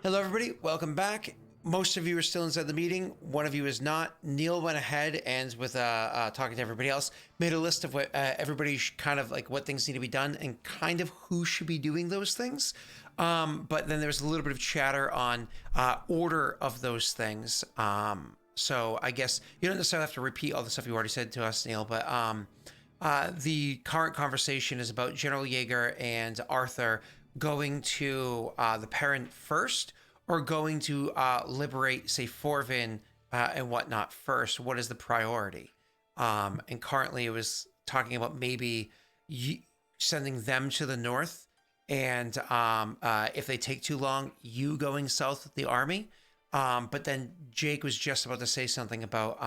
Hello, everybody. Welcome back. Most of you are still inside the meeting. One of you is not. Neil went ahead and, with talking to everybody else, made a list of what everybody kind of like what things need to be done and kind of who should be doing those things. But then there's a little bit of chatter on order of those things. So I guess you don't necessarily have to repeat all the stuff you already said to us, Neil, but the current conversation is about General Yeager and Arthur going to the Perrin first, or going to liberate, say, Forvin and whatnot first. What is the priority? And currently it was talking about maybe sending them to the north, and if they take too long, you going south with the army. But then Jake was just about to say something about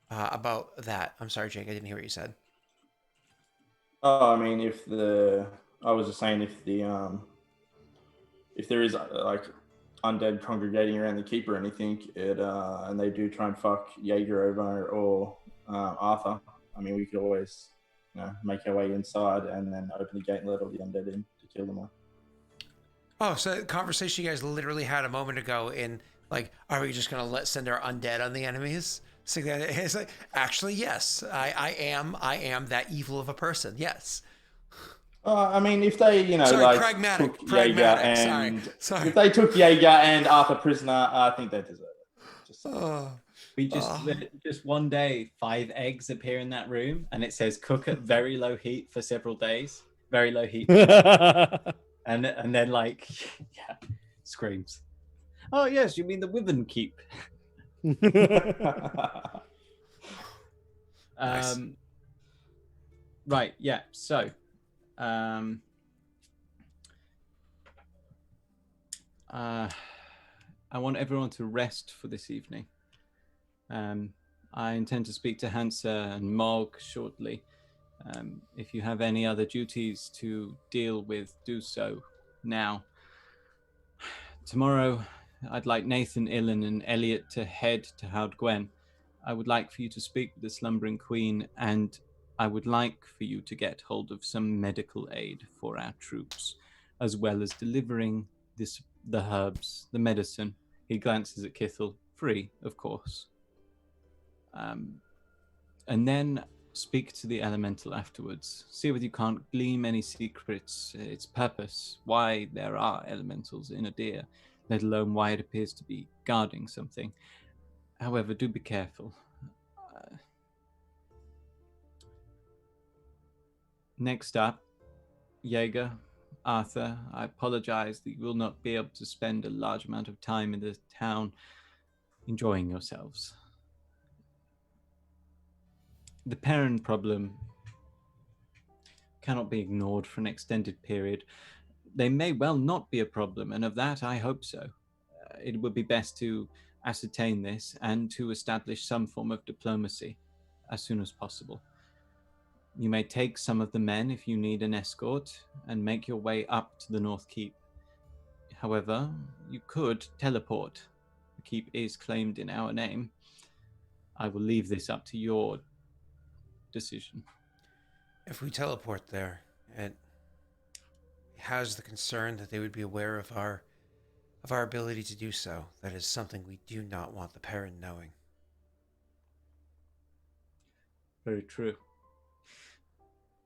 that. I'm sorry, Jake, I didn't hear what you said. Oh, I mean, I was just saying if there is like undead congregating around the keep or anything, and they do try and fuck Jaeger over or Arthur, I mean, we could always, make our way inside and then open the gate and let all the undead in to kill them all. Oh, so the conversation you guys literally had a moment ago in like, are we just gonna send our undead on the enemies? So it's like, actually, yes, I am that evil of a person. Yes. I mean, if they, Sorry, took Jaeger pragmatic. and Sorry. if they took Jaeger and Arthur prisoner, I think they deserve it. Just we just one day 5 eggs appear in that room, and it says cook at very low heat for several days. Very low heat, and then screams. Oh yes, you mean the Wyvern keep? Nice. Right, yeah. So, I want everyone to rest for this evening. I intend to speak to Hansa and Mog shortly. If you have any other duties to deal with, do so now. Tomorrow, I'd like Nathan, Illan, and Elliot to head to Haud Gwen. I would like for you to speak with the slumbering queen, and I would like for you to get hold of some medical aid for our troops, as well as delivering the herbs, the medicine. He glances at Kithel. Free, of course. And then speak to the elemental afterwards. See whether you can't glean any secrets, its purpose, why there are elementals in Idir, let alone why it appears to be guarding something. However, do be careful. Next up, Jaeger, Arthur, I apologize that you will not be able to spend a large amount of time in the town enjoying yourselves. The Perrin problem cannot be ignored for an extended period. They may well not be a problem, and of that I hope so. It would be best to ascertain this and to establish some form of diplomacy as soon as possible. You may take some of the men if you need an escort and make your way up to the North Keep. However, you could teleport. The keep is claimed in our name. I will leave this up to your decision. If we teleport there, it has the concern that they would be aware of our ability to do so. That is something we do not want the Perrin knowing. Very true.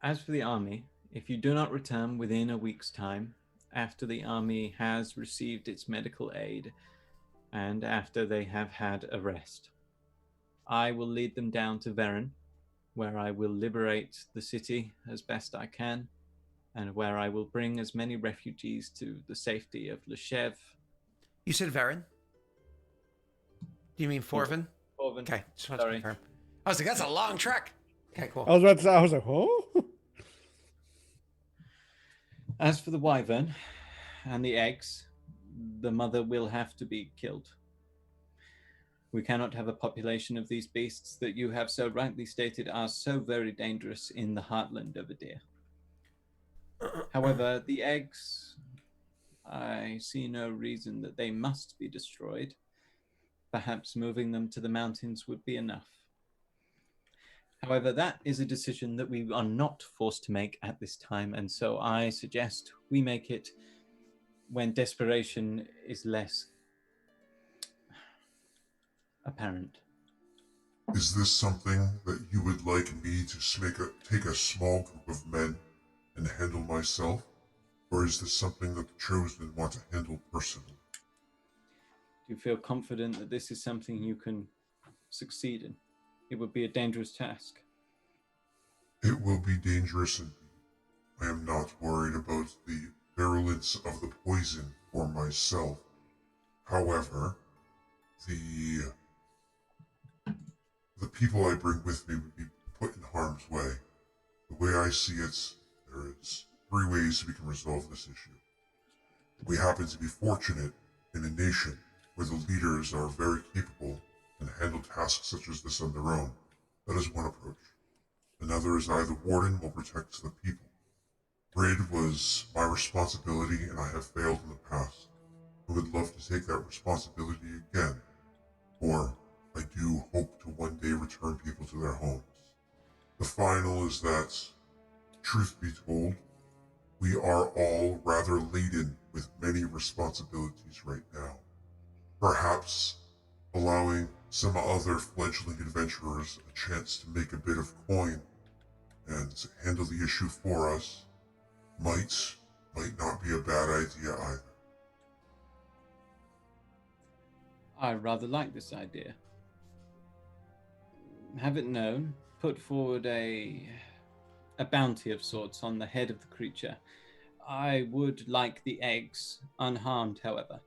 As for the army, if you do not return within a week's time, after the army has received its medical aid and after they have had a rest, I will lead them down to Veren, where I will liberate the city as best I can, and where I will bring as many refugees to the safety of Leshev. You said Veren? Do you mean Forvin? Forvin. Okay, just wanted to confirm. I was like, that's a long trek. Okay, cool. I was about to say, I was like, oh. As for the wyvern and the eggs, the mother will have to be killed. We cannot have a population of these beasts that you have so rightly stated are so very dangerous in the heartland of Idir. However, the eggs, I see no reason that they must be destroyed. Perhaps moving them to the mountains would be enough. However, that is a decision that we are not forced to make at this time, and so I suggest we make it when desperation is less apparent. Is this something that you would like me to take a small group of men and handle myself? Or is this something that the Chosen want to handle personally? Do you feel confident that this is something you can succeed in? It would be a dangerous task. It will be dangerous indeed. I am not worried about the virulence of the poison for myself. However, the people I bring with me would be put in harm's way. The way I see it, there is 3 ways we can resolve this issue. We happen to be fortunate in a nation where the leaders are very capable and handle tasks such as this on their own. That is one approach. Another is I, the warden, will protect the people. Raid was my responsibility and I have failed in the past. I would love to take that responsibility again, for I do hope to one day return people to their homes. The final is that, truth be told, we are all rather laden with many responsibilities right now. Perhaps allowing some other fledgling adventurers a chance to make a bit of coin and handle the issue for us might not be a bad idea either. I rather like this idea. Have it known, put forward a bounty of sorts on the head of the creature. I would like the eggs unharmed, however.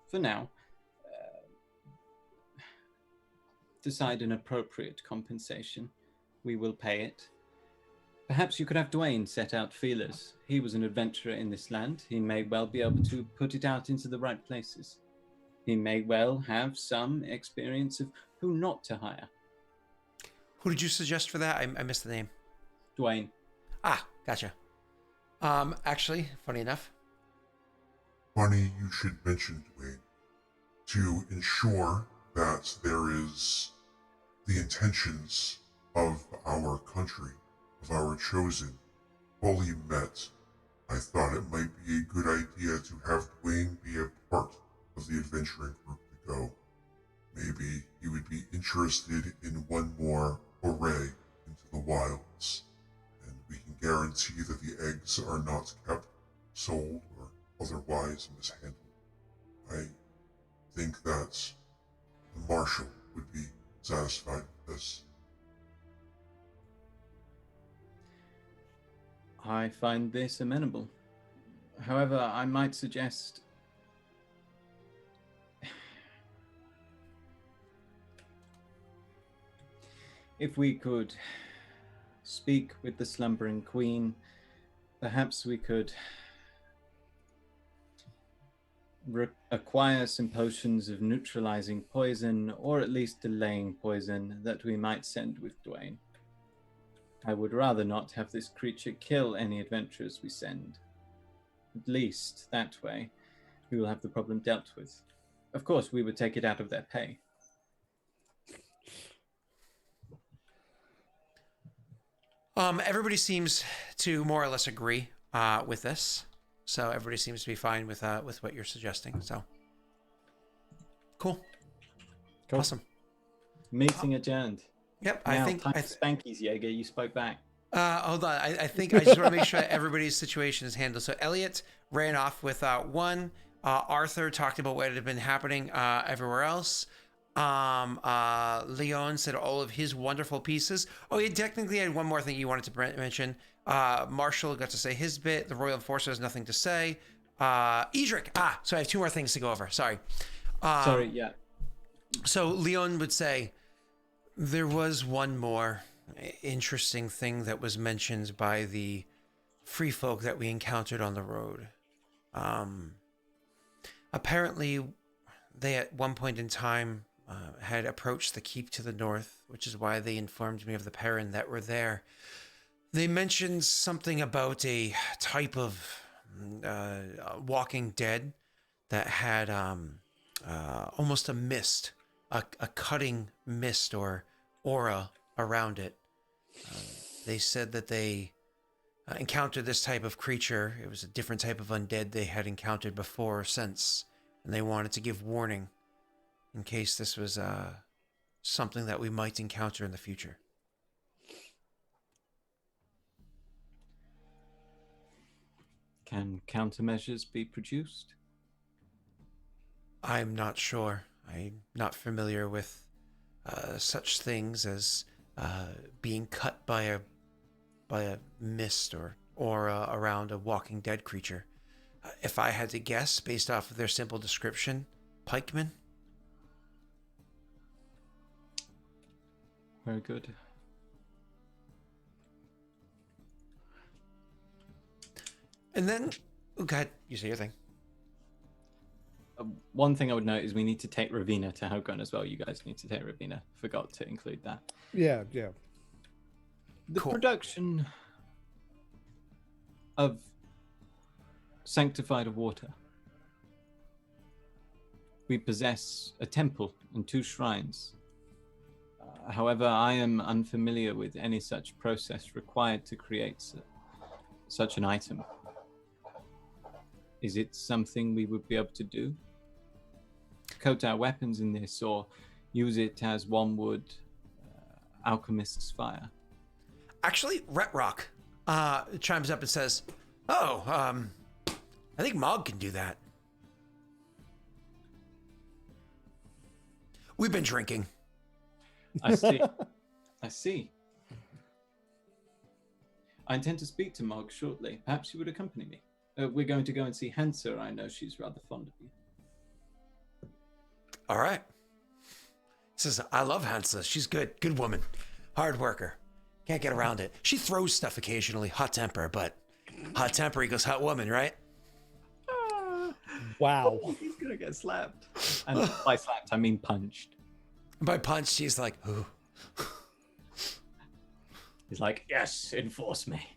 For now, decide an appropriate compensation. We will pay it. Perhaps you could have Dwayne set out feelers. He was an adventurer in this land. He may well be able to put it out into the right places. He may well have some experience of who not to hire. Who did you suggest for that? I missed the name. Dwayne. Ah, gotcha. Actually, funny enough. Funny you should mention Dwayne. To ensure that there is the intentions of our country, of our chosen, fully met, I thought it might be a good idea to have Dwayne be a part of the adventuring group to go. Maybe he would be interested in one more foray into the wilds, and we can guarantee that the eggs are not kept, sold, or otherwise mishandled. I think that the Marshal would be satisfied with this. I find this amenable. However, I might suggest if we could speak with the slumbering queen, perhaps we could acquire some potions of neutralizing poison, or at least delaying poison, that we might send with Dwayne. I would rather not have this creature kill any adventurers we send. At least that way, we will have the problem dealt with. Of course, we would take it out of their pay. Everybody seems to more or less agree with this, so everybody seems to be fine with what you're suggesting. So, cool. Awesome. Meeting adjourned. Yep, Now, I think Spanky's Jaeger, you spoke back. hold on. I think I just want to make sure that everybody's situation is handled. So Elliot ran off with one. Arthur talked about what had been happening everywhere else. Leon said all of his wonderful pieces. Oh, he technically had one more thing you wanted to mention. Marshall got to say his bit. The Royal Enforcer has nothing to say. Edric. So I have 2 more things to go over. Sorry. Yeah. So Leon would say, there was one more interesting thing that was mentioned by the free folk that we encountered on the road. Apparently, they at one point in time had approached the keep to the north, which is why they informed me of the Perrin that were there. They mentioned something about a type of walking dead that had almost a mist, a cutting mist or aura around it. They said that they encountered this type of creature. It was a different type of undead they had encountered before or since, and they wanted to give warning in case this was something that we might encounter in the future. Can countermeasures be produced? I'm not sure. I'm not familiar with such things as being cut by a mist or around a walking dead creature. If I had to guess, based off of their simple description, pikemen. Very good. And then, oh, go ahead. You say your thing. One thing I would note is we need to take Ravina to Hogun as well. You guys need to take Ravina. Forgot to include that. Yeah. The Cool. production of sanctified water. We possess a temple and 2 shrines. However, I am unfamiliar with any such process required to create such an item. Is it something we would be able to do? Coat our weapons in this, or use it as one would alchemist's fire? Actually, Retrock chimes up and says, "Oh, I think Mog can do that. We've been drinking." I see. I see. I intend to speak to Mog shortly. Perhaps you would accompany me. We're going to go and see Hansa. I know she's rather fond of you. All right. Says, "I love Hansa. She's good. Good woman. Hard worker. Can't get around it. She throws stuff occasionally. Hot temper, but hot temper equals hot woman, right?" Wow. He's gonna get slapped. And by slapped, I mean punched. By punch, she's like, "Ooh." He's like, yes, enforce me.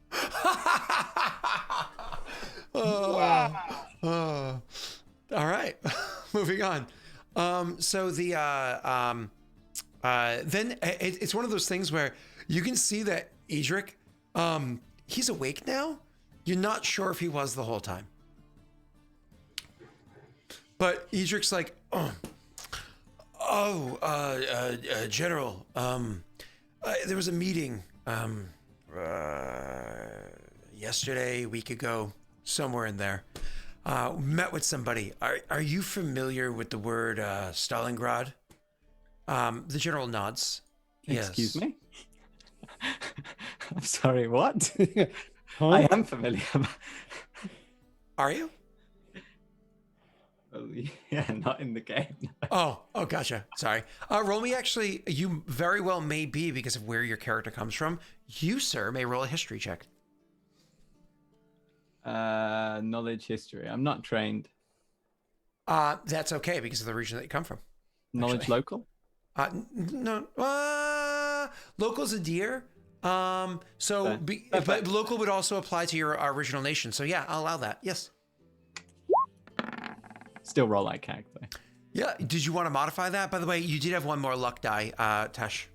All right. Moving on. So the then it's one of those things where you can see that Idric, he's awake now. You're not sure if he was the whole time. But Idric's like, General, there was a meeting yesterday, a week ago, somewhere in there. Met with somebody. Are you familiar with the word Stalingrad? The general nods. Yes. Excuse me? I'm sorry, what? Huh? I am familiar. Are you? Well, yeah, not in the game. Oh, gotcha. Sorry. Roll me actually, you very well may be because of where your character comes from. You, sir, may roll a history check. Knowledge history. I'm not trained. That's okay because of the region that you come from. Knowledge Actually. local? No. Local's Idir. So, Okay. but local would also apply to your original nation. So yeah, I'll allow that. Yes. Still roll like CAG though. Yeah. Did you want to modify that? By the way, you did have one more luck die, Tesh.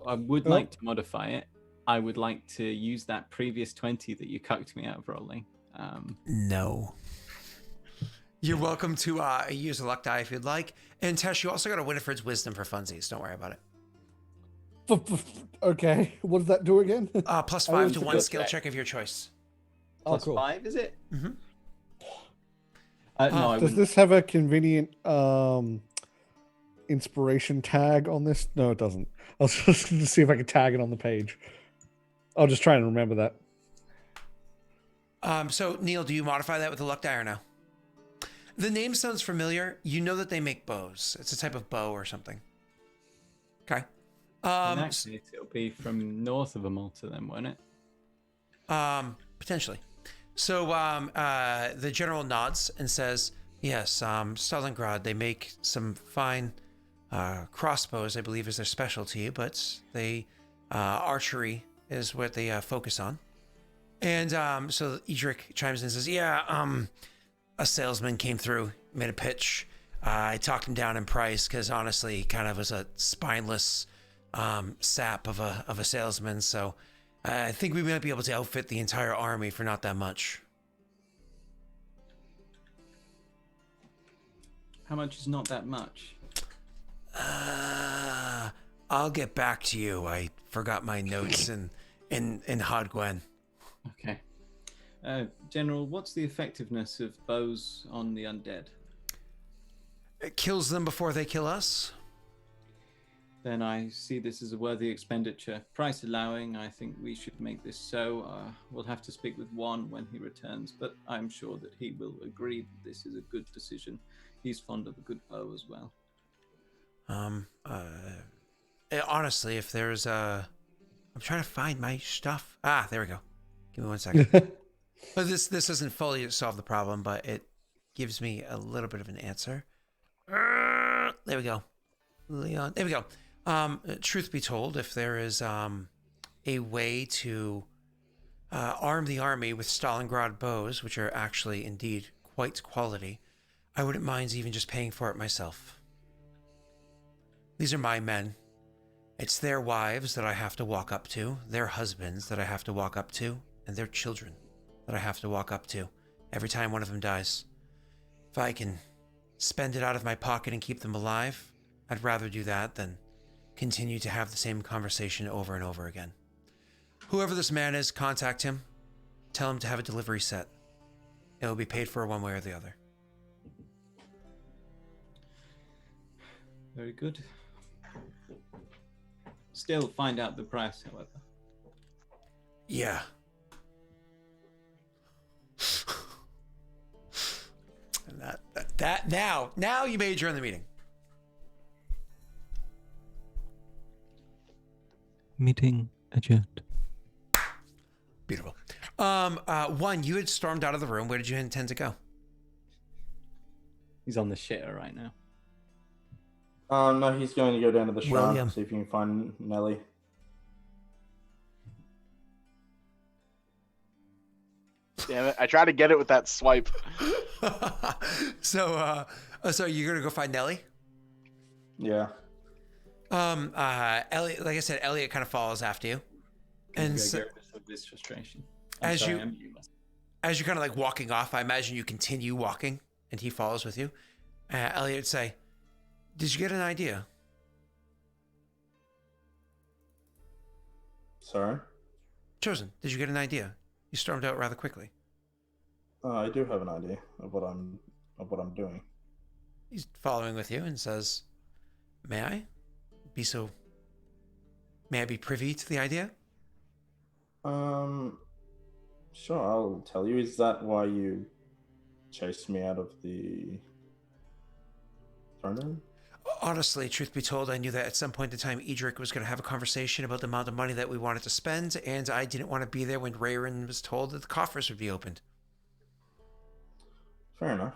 I would like to modify it. I would like to use that previous 20 that you cucked me out of rolling. No. You're welcome to use a luck die if you'd like. And Tesh, you also got a Winifred's Wisdom for funsies. Don't worry about it. Okay, what does that do again? Plus 5 to one skill check of your choice. Plus cool. 5, is it? Mm-hmm. No, I Does wouldn't. this have a convenient inspiration tag on this? No, it doesn't. I was just going to see if I could tag it on the page. I'll just try and remember that. So, Neil, do you modify that with a luck die or no? The name sounds familiar. You know that they make bows. It's a type of bow or something. Okay. In that case, it'll be from north of Amalta then, won't it? Potentially. So the general nods and says, yes, Stalingrad, they make some fine crossbows, I believe is their specialty, but they archery is what they focus on. And so Idric chimes in and says, yeah, a salesman came through, made a pitch. I talked him down in price because honestly, he kind of was a spineless sap of a salesman. So I think we might be able to outfit the entire army for not that much. How much is not that much? I'll get back to you. I forgot my notes in Hodgwen. Okay. General, what's the effectiveness of bows on the undead? It kills them before they kill us. Then I see this as a worthy expenditure. Price allowing, I think we should make this so. We'll have to speak with Juan when he returns, but I'm sure that he will agree that this is a good decision. He's fond of a good bow as well. Honestly, if there's I'm trying to find my stuff. There we go. Give me 1 second. But this doesn't fully solve the problem, but it gives me a little bit of an answer. There we go. Leon. There we go. Truth be told, if there is a way to arm the army with Stalingrad bows, which are actually indeed quite quality, I wouldn't mind even just paying for it myself. These are my men. It's their wives that I have to walk up to, their husbands that I have to walk up to, and their children that I have to walk up to every time one of them dies. If I can spend it out of my pocket and keep them alive, I'd rather do that than continue to have the same conversation over and over again. Whoever this man is, contact him. Tell him to have a delivery set. It will be paid for one way or the other. Very good. Still find out the price, however. Yeah. And now you may adjourn the meeting. Meeting adjourned. Beautiful. One, you had stormed out of the room. Where did you intend to go? He's on the shitter right now. No, he's going to go down to the shrine, William. see if you can find Nelly. Damn it! I tried to get it with that swipe. So you're gonna go find Nelly? Yeah. Elliot, like I said, Elliot kind of follows after you, and so, Of this frustration. as you kind of like walking off, I imagine you continue walking, and he follows with you. Elliot would say, "Did you get an idea?" Sorry? Chosen, did you get an idea? You stormed out rather quickly. I do have an idea of what I'm doing. He's following with you and says, "May I be privy to the idea?" Sure, I'll tell you. Is that why you chased me out of the throne room? Honestly, truth be told, I knew that at some point in time, Idric was going to have a conversation about the amount of money that we wanted to spend, and I didn't want to be there when Rayron was told that the coffers would be opened. Fair enough.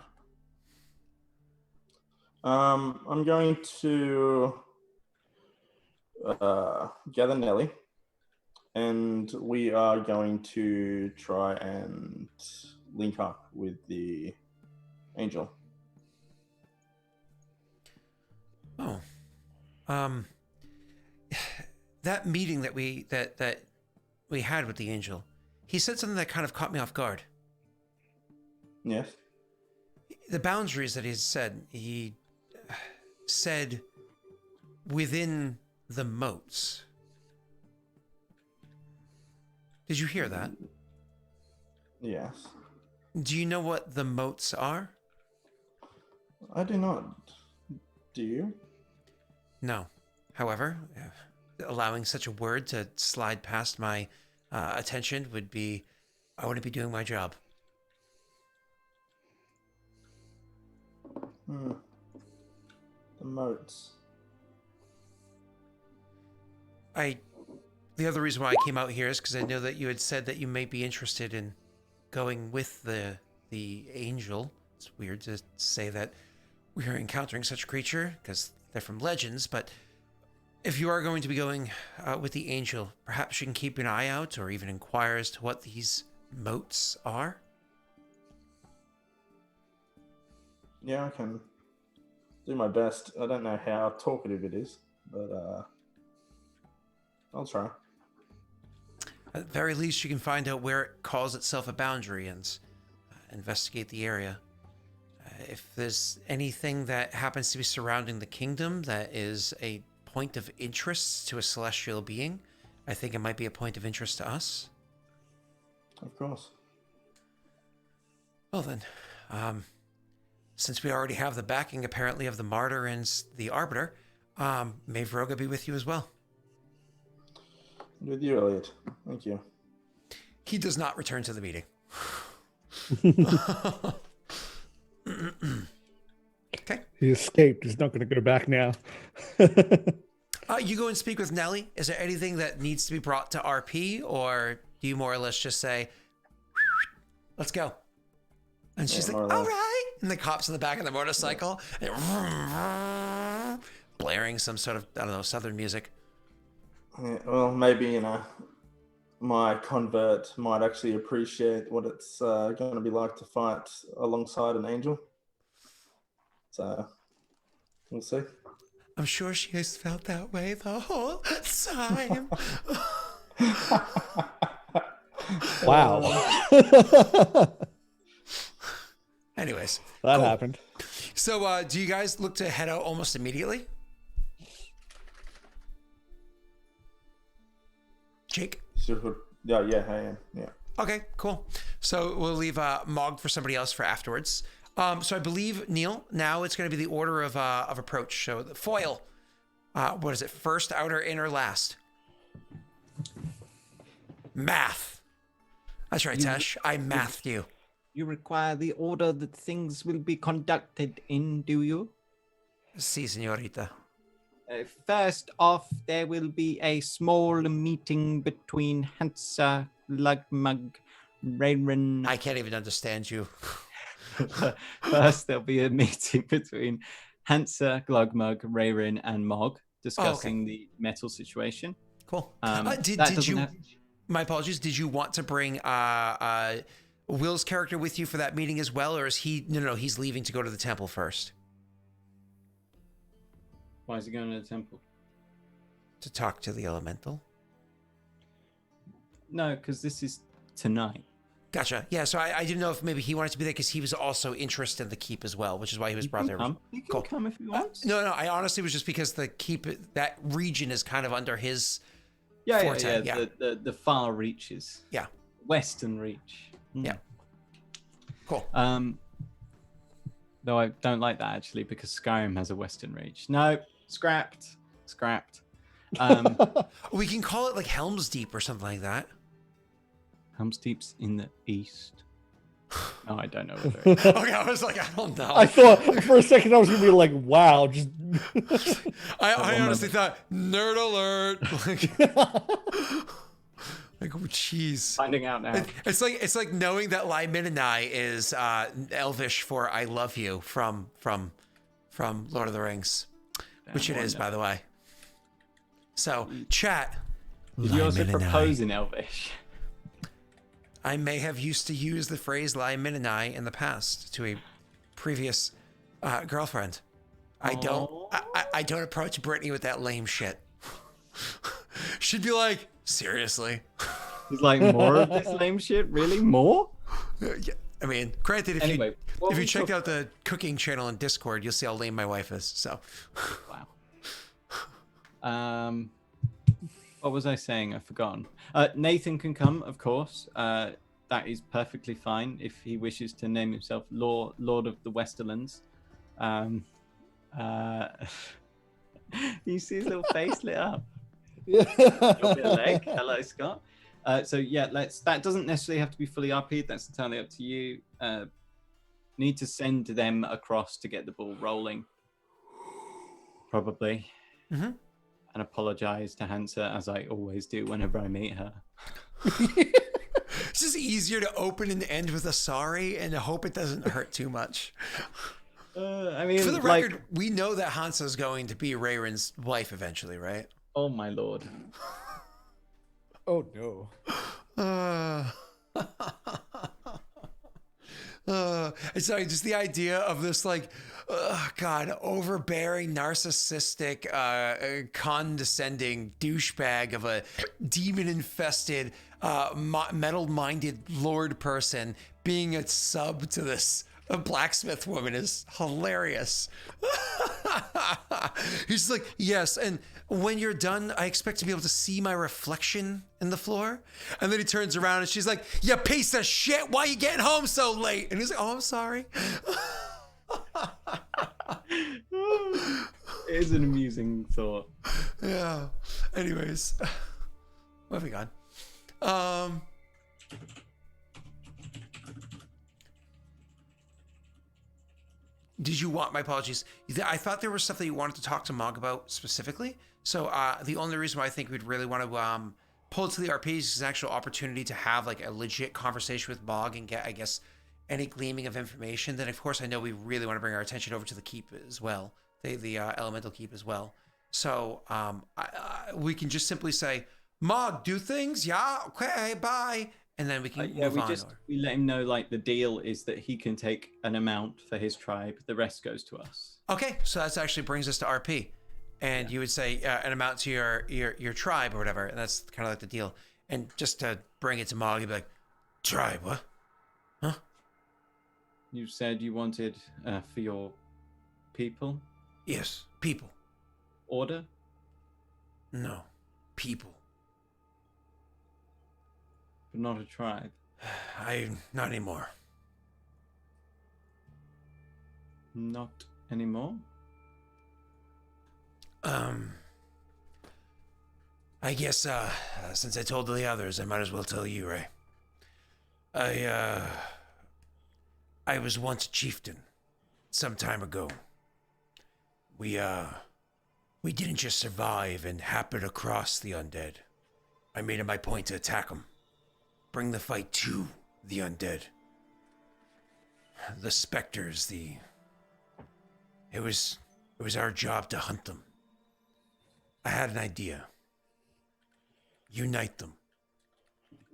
I'm going to gather Nelly, and we are going to try and link up with the angel. Oh, that meeting that we had with the angel, he said something that kind of caught me off guard. Yes. The boundaries that he said within the moats. Did you hear that? Yes. Do you know what the moats are? I do not. Do you? No. However, allowing such a word to slide past my attention would be, I wouldn't be doing my job. The moats. The other reason why I came out here is because I know that you had said that you may be interested in going with the angel. It's weird to say that we are encountering such a creature because they're from legends, but if you are going to be going with the angel, perhaps you can keep an eye out or even inquire as to what these moats are. Yeah, I can do my best. I don't know how talkative it is, but I'll try. At the very least, you can find out where it calls itself a boundary and investigate the area. If there's anything that happens to be surrounding the kingdom that is a point of interest to a celestial being, I think it might be a point of interest to us. Of course. Well then, since we already have the backing apparently of the Martyr and the Arbiter, may Vroga be with you as well. With you, Elliot. Thank you. He does not return to the meeting. Okay. He escaped. He's not going to go back now. You go and speak with Nellie. Is there anything that needs to be brought to RP, or do you more or less just say, let's go? And she's like, all right. And the cops in the back of the motorcycle, and blaring some sort of, I don't know, southern music. Yeah, well, maybe, my convert might actually appreciate what it's going to be like to fight alongside an angel. So, we'll see. I'm sure she has felt that way the whole time. Wow. Anyways. That cool. happened. So, do you guys look to head out almost immediately? Jake? Yeah, I am. Yeah. Okay, cool. So we'll leave Mog for somebody else for afterwards. So I believe, Neil, now it's going to be the order of approach. So the foil, what is it? First, outer, inner, last. Math. That's right, Tesh. I mathed you. You require the order that things will be conducted in, do you? Si, señorita. First off, there will be a small meeting between Hansa, Lugmug, Rayron. I can't even understand you. First, there'll be a meeting between Hansa, Glugmug, Rayron, and Mog discussing the metal situation. Cool. Did you? My apologies. Did you want to bring Will's character with you for that meeting as well, or is he? No. He's leaving to go to the temple first. Why is he going to the temple? To talk to the elemental. No, because this is tonight. Gotcha. Yeah, so I didn't know if maybe he wanted to be there because he was also interested in the keep as well, which is why he was brought there. He can come if he wants. No, I honestly was just because the keep, that region is kind of under his forte. Yeah. The far reaches. Yeah. Western reach. Yeah. Cool. Though I don't like that actually because Skyrim has a western reach. No, scrapped. We can call it like Helm's Deep or something like that. Helm's Deep's in the east. No, I don't know. Okay, I was like, I don't know. I thought for a second I was gonna be like, wow, just. I honestly thought nerd alert. Like, oh, jeez. Finding out now. It's like knowing that Liminini is Elvish for "I love you" from Lord of the Rings, which it is, by the way. So, chat. Did you also propose in Elvish? I may have used to use the phrase Liminini in the past to a previous girlfriend. I don't approach Brittany with that lame shit. She'd be like, seriously? He's like, more of this lame shit? Really? More? Yeah, I mean, granted, if you check out the cooking channel in Discord, you'll see how lame my wife is. So, wow. What was I saying? I've forgotten. Nathan can come, of course. That is perfectly fine if he wishes to name himself Lord of the Westerlands. You see his little face lit up. Drop your leg. Hello, Scott. So yeah, that doesn't necessarily have to be fully RP'd. That's entirely up to you. Need to send them across to get the ball rolling. Probably. Mm-hmm. And apologize to Hansa as I always do whenever I meet her. It's just easier to open and end with a sorry and hope it doesn't hurt too much. I mean, for the record, we know that Hansa is going to be Rayron's wife eventually, right? Oh my lord. Oh no. It's like just the idea of this like, God, overbearing, narcissistic, condescending douchebag of a demon-infested, metal-minded lord person being a sub to this blacksmith woman is hilarious. He's like, yes, and when you're done, I expect to be able to see my reflection in the floor. And then he turns around and she's like, you piece of shit, why you getting home so late? And he's like, oh, I'm sorry. It is an amusing thought. Yeah. Anyways, moving on. Did you want my apologies? I thought there was stuff that you wanted to talk to Mog about specifically. So the only reason why I think we'd really want to pull it to the RPs is an actual opportunity to have like a legit conversation with Mog and get, I guess, any gleaming of information. Then, of course, I know we really want to bring our attention over to the keep as well, the elemental keep as well. So we can just simply say, Mog, do things? Yeah, okay, bye. And then we can move on. We let him know like the deal is that he can take an amount for his tribe. The rest goes to us. Okay, so that actually brings us to RP. And you would say an amount to your tribe or whatever. And that's kind of like the deal. And just to bring it to Mog, you'd be like, tribe, what? Huh? You said you wanted for your people? Yes, people. Order? No, people. But not a tribe. Not anymore. Not anymore? I guess, since I told the others, I might as well tell you, Ray. I was once a chieftain, some time ago. We didn't just survive and happen across the undead. I made it my point to attack them. Bring the fight to the undead. The specters, It was our job to hunt them. I had an idea. Unite them.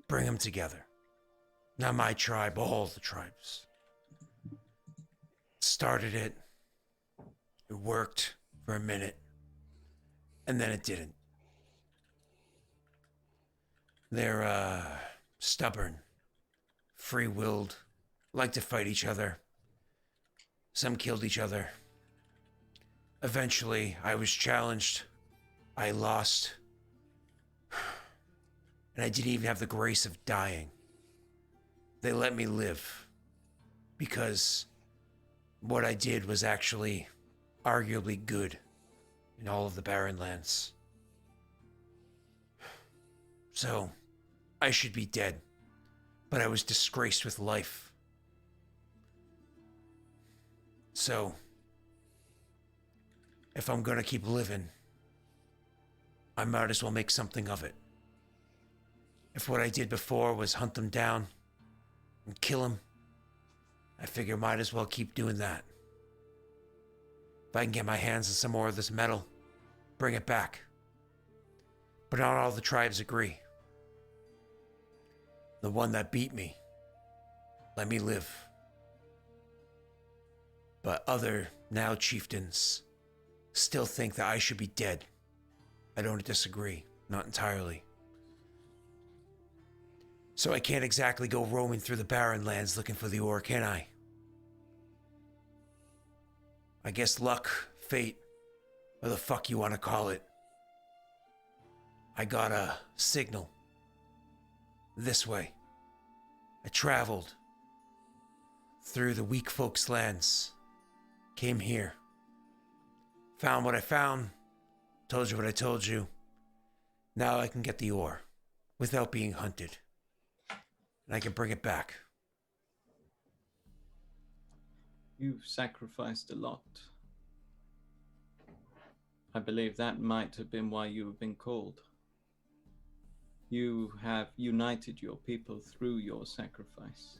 Bring them together. Not my tribe, all the tribes. Started it. It worked for a minute. And then it didn't. They're, stubborn, free-willed, like to fight each other. Some killed each other. Eventually, I was challenged. I lost. And I didn't even have the grace of dying. They let me live. Because what I did was actually arguably good in all of the Barren Lands. So, I should be dead. But I was disgraced with life. So, if I'm gonna keep living, I might as well make something of it. If what I did before was hunt them down and kill them, I figure I might as well keep doing that. If I can get my hands on some more of this metal, bring it back. But not all the tribes agree. The one that beat me, let me live. But other now chieftains still think that I should be dead. I don't disagree, not entirely. So I can't exactly go roaming through the Barren Lands looking for the ore, can I? I guess luck, fate, or the fuck you want to call it. I got a signal. This way. I traveled through the weak folks' lands. Came here. Found what I found. Told you what I told you. Now I can get the ore without being hunted. And I can bring it back. You've sacrificed a lot. I believe that might have been why you have been called. You have united your people through your sacrifice.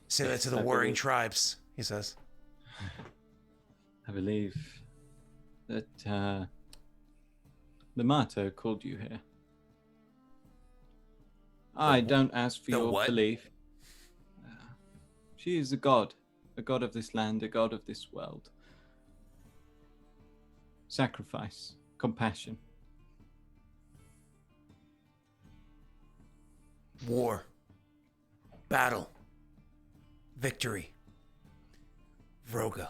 Say that to the warring tribes, he says. I believe that the Mato called you here. I don't ask for The your what? belief. She is a god of this land, a god of this world. Sacrifice, compassion. War. Battle. Victory. Vroga.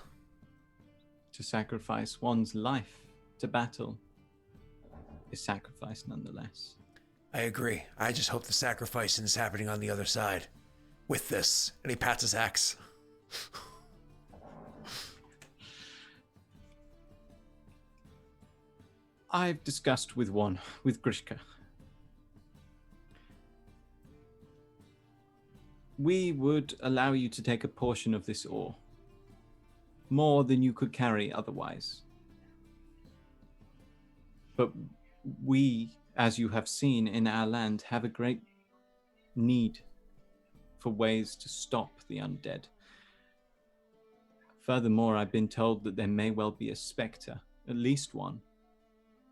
To sacrifice one's life to battle is sacrifice nonetheless. I agree. I just hope the sacrificing is happening on the other side. With this. And he pats his axe. I've discussed with Grishka. We would allow you to take a portion of this ore. More than you could carry otherwise. But we, as you have seen in our land, have a great need for ways to stop the undead. Furthermore, I've been told that there may well be a spectre, at least one,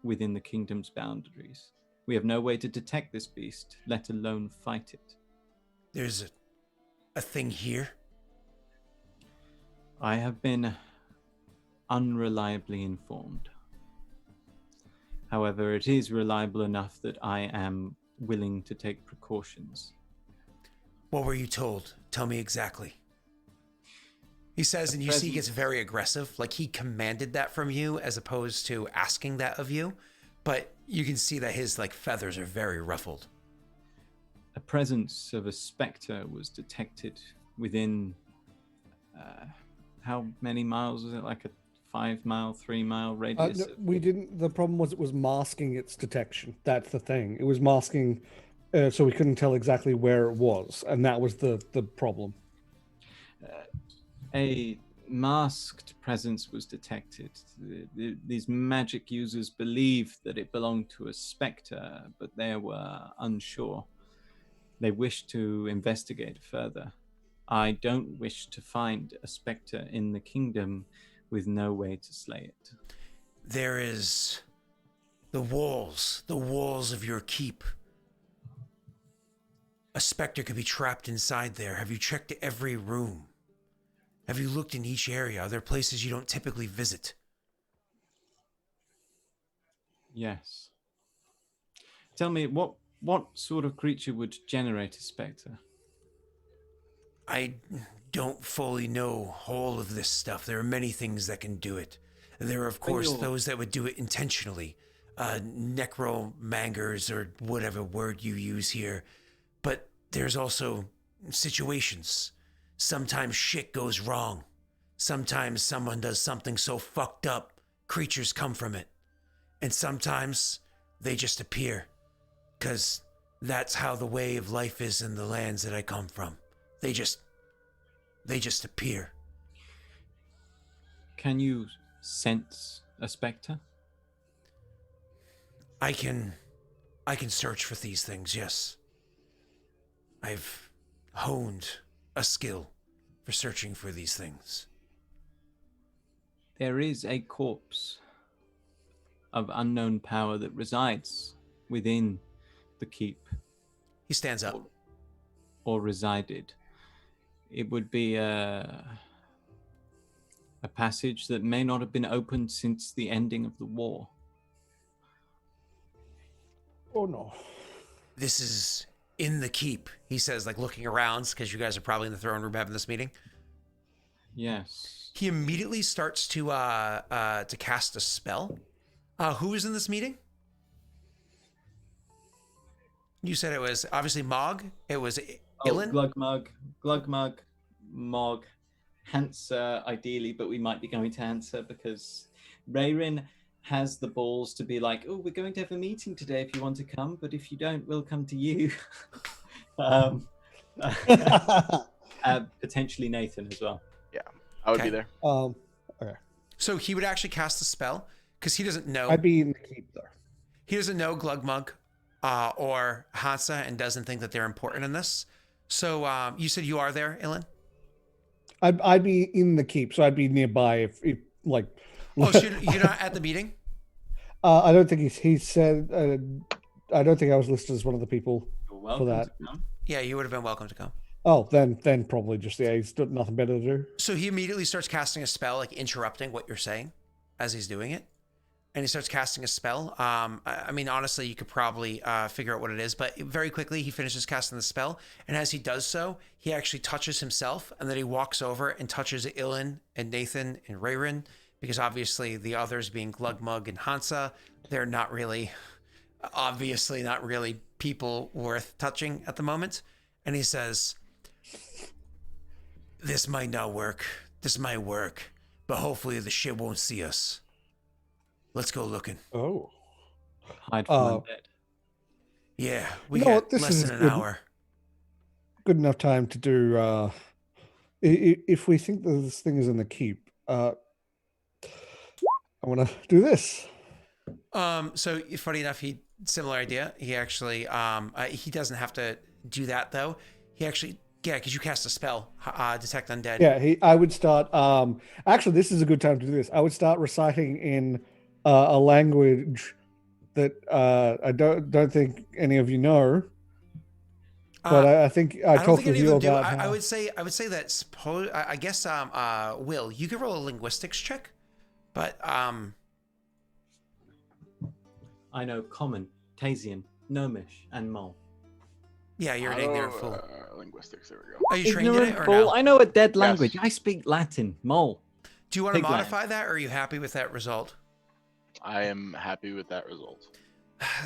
within the kingdom's boundaries. We have no way to detect this beast, let alone fight it. There's a thing here? I have been unreliably informed. However, it is reliable enough that I am willing to take precautions. What were you told? Tell me exactly. He says, and you see he gets very aggressive, like he commanded that from you as opposed to asking that of you, but you can see that his feathers are very ruffled. A presence of a spectre was detected within how many miles was it? Like a 5-mile, 3-mile radius? No, we didn't. The problem was it was masking its detection. That's the thing. It was masking, so we couldn't tell exactly where it was, and that was the problem. A masked presence was detected. These magic users believed that it belonged to a spectre, but they were unsure. They wished to investigate further. I don't wish to find a spectre in the kingdom with no way to slay it. There is the walls of your keep. A spectre could be trapped inside there. Have you checked every room? Have you looked in each area? Are there places you don't typically visit? Yes. Tell me, what sort of creature would generate a spectre? I don't fully know all of this stuff. There are many things that can do it. There are, of course, those that would do it intentionally. Necromangers, or whatever word you use here. But there's also situations. Sometimes shit goes wrong. Sometimes someone does something so fucked up, creatures come from it. And sometimes they just appear. 'Cause that's how the way of life is in the lands that I come from. They just appear. Can you sense a spectre? I can search for these things, yes. I've honed a skill for searching for these things. There is a corpse of unknown power that resides within the keep. He stands up. Or resided. It would be a passage that may not have been opened since the ending of the war. Oh no. This is in the keep, he says, looking around, because you guys are probably in the throne room having this meeting. Yes. He immediately starts to cast a spell. Who was in this meeting? You said it was obviously Mog. It was Ilan? Glugmug, Mog, Hansa, ideally, but we might be going to Hansa because Rayrin has the balls to be like, oh, we're going to have a meeting today if you want to come, but if you don't, we'll come to you. Potentially Nathan as well. Yeah, I would be there. Okay. So he would actually cast a spell because he doesn't know. I'd be in the keep there. He doesn't know Glugmug or Hansa and doesn't think that they're important in this. So you said you are there, Ilan? I'd be in the keep, so I'd be nearby if Oh, so you're not at the meeting? I don't think he said. I don't think I was listed as one of the people You're welcome for that. to come. Yeah, you would have been welcome to come. Oh, then probably just he's got nothing better to do. So he immediately starts casting a spell, like interrupting what you're saying as he's doing it. And he starts casting a spell. I mean, honestly, you could probably figure out what it is, but very quickly he finishes casting the spell. And as he does so, he actually touches himself, and then he walks over and touches Ilan and Nathan and Rayrin, because obviously the others being Glugmug and Hansa, they're not really, obviously not really people worth touching at the moment. And he says, "This might not work. This might work, but hopefully the shit won't see us. Let's go looking." Oh. Hide from undead. Yeah, we You know got what, this less is than an good. hour. Good enough time to do. If we think that this thing is in the keep, I want to do this. So funny enough, similar idea. He actually, he doesn't have to do that though. He actually, because you cast a spell, detect undead. Yeah, I would start. Actually, this is a good time to do this. I would start reciting in a language that I don't think any of you know. But I think I talked with you about. I would say that I guess Will, you can roll a linguistics check, but I know Common, Tasian, Gnomish, and Mole. Yeah, you're an ignorant fool. Linguistics, there we go. Are you trained in it or fool. no? I know a dead language. Yes. I speak Latin. Mole. Do you want to Pigland. modify that, or are you happy with that result? I am happy with that result.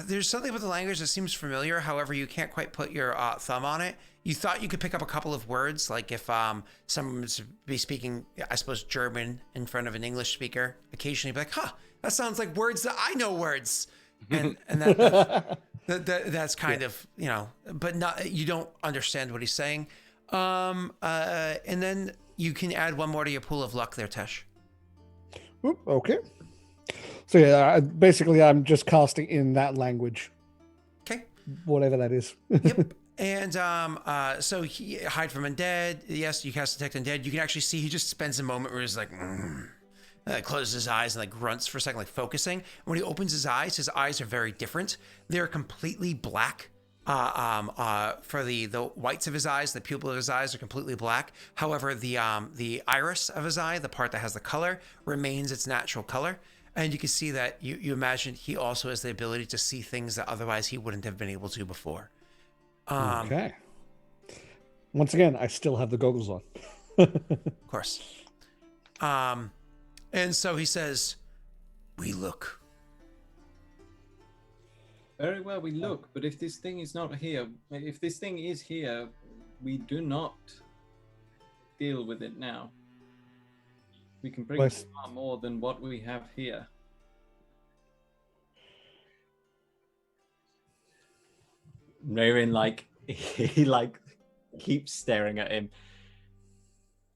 There's something with the language that seems familiar. However, you can't quite put your thumb on it. You thought you could pick up a couple of words, like if someone was be speaking, I suppose, German in front of an English speaker, occasionally be like, "Huh, that sounds like words that I know words," and that's kind of, you know, but not, you don't understand what he's saying. And then you can add one more to your pool of luck there, Tesh. Oop, okay. So yeah, basically, I'm just casting in that language, Okay. whatever that is. Yep. And so he hide from undead. Yes, you cast detect undead. You can actually see he just spends a moment where he's like, closes his eyes and like grunts for a second, like focusing. When he opens his eyes are very different. They're completely black. For the whites of his eyes, the pupil of his eyes are completely black. However, the iris of his eye, the part that has the color, remains its natural color. And you can see that you imagine he also has the ability to see things that otherwise he wouldn't have been able to before. Okay. Once again, I still have the goggles on. Of course. And so he says, "We look." Very well, we look, but if this thing is not here, if this thing is here, we do not deal with it now. We can bring far more than what we have here. Rayrin, like, he like keeps staring at him,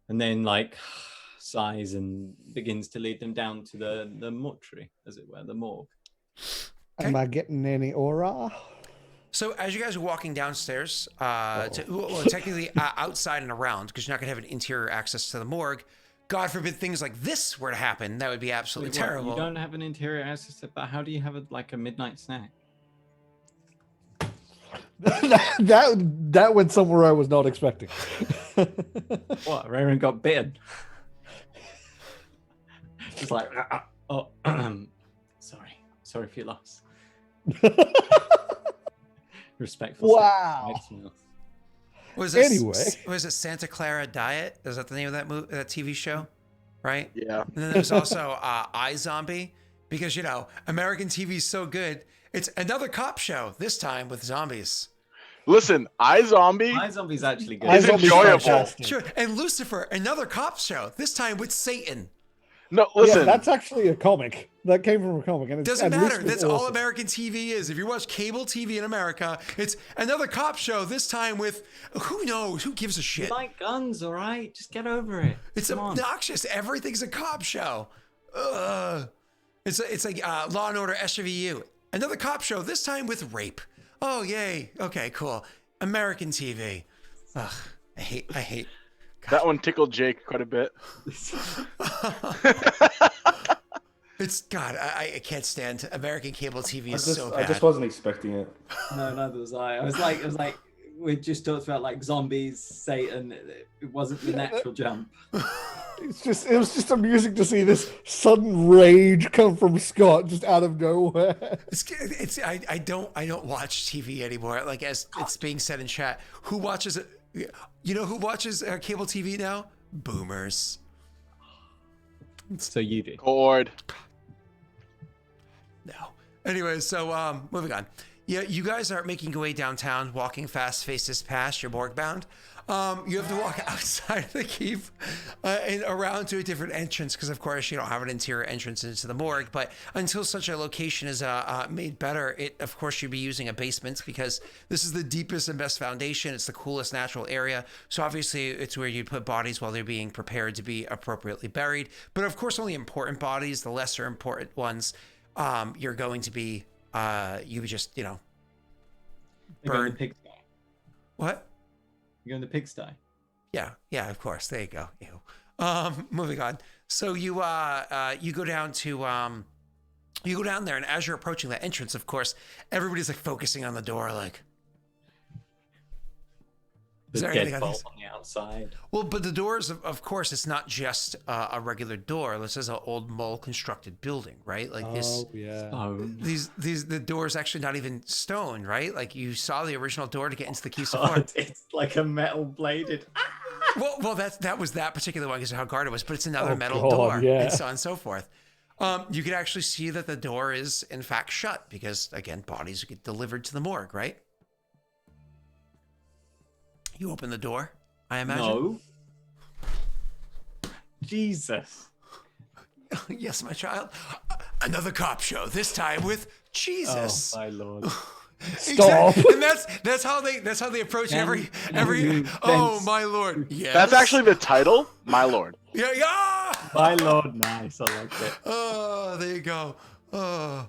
and then like sighs and begins to lead them down to the mortuary, as it were, the morgue. Okay. Am I getting any aura? So as you guys are walking downstairs, technically outside and around, because you're not going to have an interior access to the morgue. God forbid things like this were to happen. That would be absolutely terrible. You don't have an interior access to, but how do you have like a midnight snack? that went somewhere I was not expecting. What? Rayrin got bitten. Just like, sorry for your loss. Respectful. Wow. Was it Santa Clara Diet? Is that the name of that TV show? Right? Yeah. And then there's also iZombie, because, you know, American TV is so good. It's another cop show, this time with zombies. Listen, iZombie's actually good. It's enjoyable. Fantastic. Sure. And Lucifer, another cop show, this time with Satan. No, listen. Yeah, that's actually a comic. That came from a comic. And Doesn't matter. That's all awesome. American TV is. If you watch cable TV in America, it's another cop show, this time with, who knows? Who gives a shit? You like guns, all right? Just get over it. It's obnoxious. Everything's a cop show. Ugh. It's like Law and Order SVU. Another cop show, this time with rape. Oh, yay. Okay, cool. American TV. Ugh. I hate. God. That one tickled Jake quite a bit. It's God. I can't stand American cable TV. Is so bad. I just wasn't expecting it. No, neither was I. I was like, we just talked about like zombies, Satan. It wasn't the natural jump. It was just amusing to see this sudden rage come from Scott just out of nowhere. I don't watch TV anymore. Like, as it's being said in chat, who watches it? You know who watches cable TV now? Boomers. So you do. Cord. No. Anyway, so moving on. Yeah, you guys are making your way downtown, walking fast, faces past. You're morgue bound. You have to walk outside of the keep and around to a different entrance because, of course, you don't have an interior entrance into the morgue. But until such a location is made better, of course, you'd be using a basement because this is the deepest and best foundation. It's the coolest natural area. So obviously, it's where you put bodies while they're being prepared to be appropriately buried. But of course, only important bodies, the lesser important ones, you're going to be, you would just, You're going burn. to pigsty. What? You're going to pigsty. Yeah, of course. There you go. Ew. Moving on. So you go down to you go down there, and as you're approaching that entrance, of course, everybody's like focusing on the door, like. Is The there anything deadbolt on the outside. Well, but the doors, of course, it's not just a regular door. This is an old mole constructed building, right? Like this. Oh yeah. Stone. The door's actually not even stone, right? Like you saw the original door to get into the Kisa God, Fort. it's like a metal bladed. Well, that was that particular one because of how guarded it was, but it's another Oh, metal God, door, yeah. and so on and so forth. You can actually see that the door is in fact shut because, again, bodies get delivered to the morgue, right? You open the door, I imagine. No. Jesus. Yes, my child. Another cop show. This time with Jesus. Oh my lord. Stop. Exactly. And that's how they approach every. you Oh fence- my lord. Yes. That's actually the title, my lord. Yeah. My lord, nice. I like it. Oh, there you go. Oh.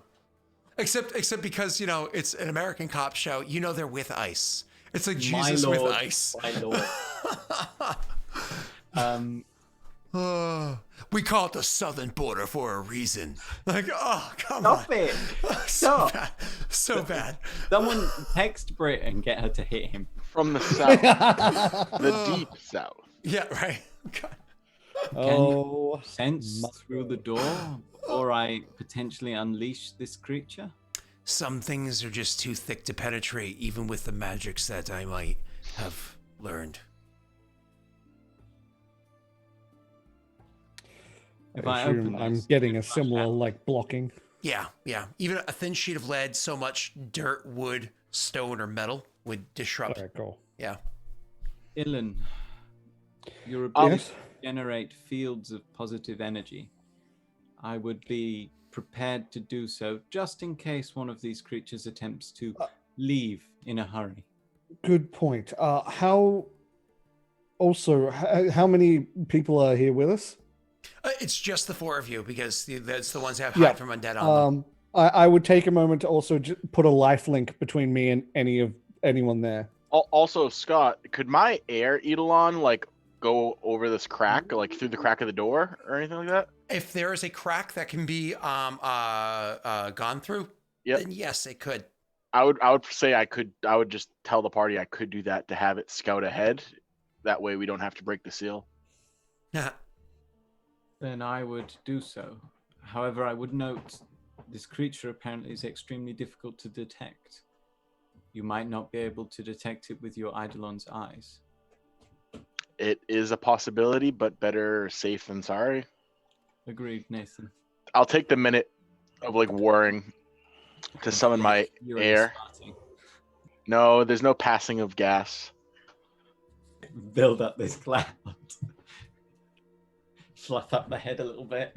Except because, it's an American cop show. They're with ice. It's like Jesus with ice. My lord. Oh, we call it the southern border for a reason. Like, oh, come Stop on. it. So Stop. bad. So bad. Someone text Brit and get her to hit him. From the south. The deep south. Yeah, right. God. Oh. Sense through the door before I potentially unleash this creature? Some things are just too thick to penetrate, even with the magics that I might have learned. If I I open assume I'm this, getting a it's similar like like blocking. Yeah. Even a thin sheet of lead, so much dirt, wood, stone, or metal would disrupt. Okay, cool. Yeah. Ilan, your ability Yes. to generate fields of positive energy. I would be prepared to do so just in case one of these creatures attempts to leave in a hurry. Good point. How many people are here with us? It's just the four of you because that's the ones that have Yeah. hide from undead on them. I would take a moment to also put a life link between me and anyone there. Also, Scott, could my air eidolon go over this crack, through the crack of the door or anything like that? If there is a crack that can be gone through, Yep. then yes, it could. I would say I would just tell the party I could do that to have it scout ahead. That way we don't have to break the seal. Then I would do so. However, I would note this creature apparently is extremely difficult to detect. You might not be able to detect it with your Eidolon's eyes. It is a possibility, but better safe than sorry. Agreed, Nathan. I'll take the minute of worrying to summon my You're air. starting. No, there's no passing of gas. Build up this cloud. Fluff up the head a little bit.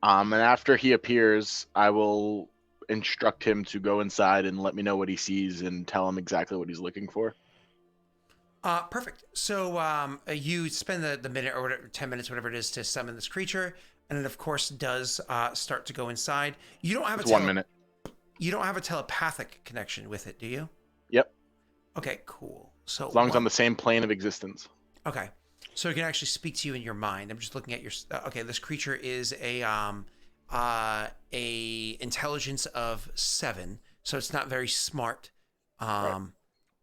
And after he appears, I will instruct him to go inside and let me know what he sees and tell him exactly what he's looking for. Perfect. So you spend the minute or whatever, 10 minutes, whatever it is, to summon this creature, and it of course does start to go inside. You don't have It's 1 minute. You don't have a telepathic connection with it, do you? Yep. Okay, cool. So As long as I'm the same plane of existence. Okay, so it can actually speak to you in your mind. I'm just looking at your. Okay, this creature is a intelligence of 7, so it's not very smart. Right.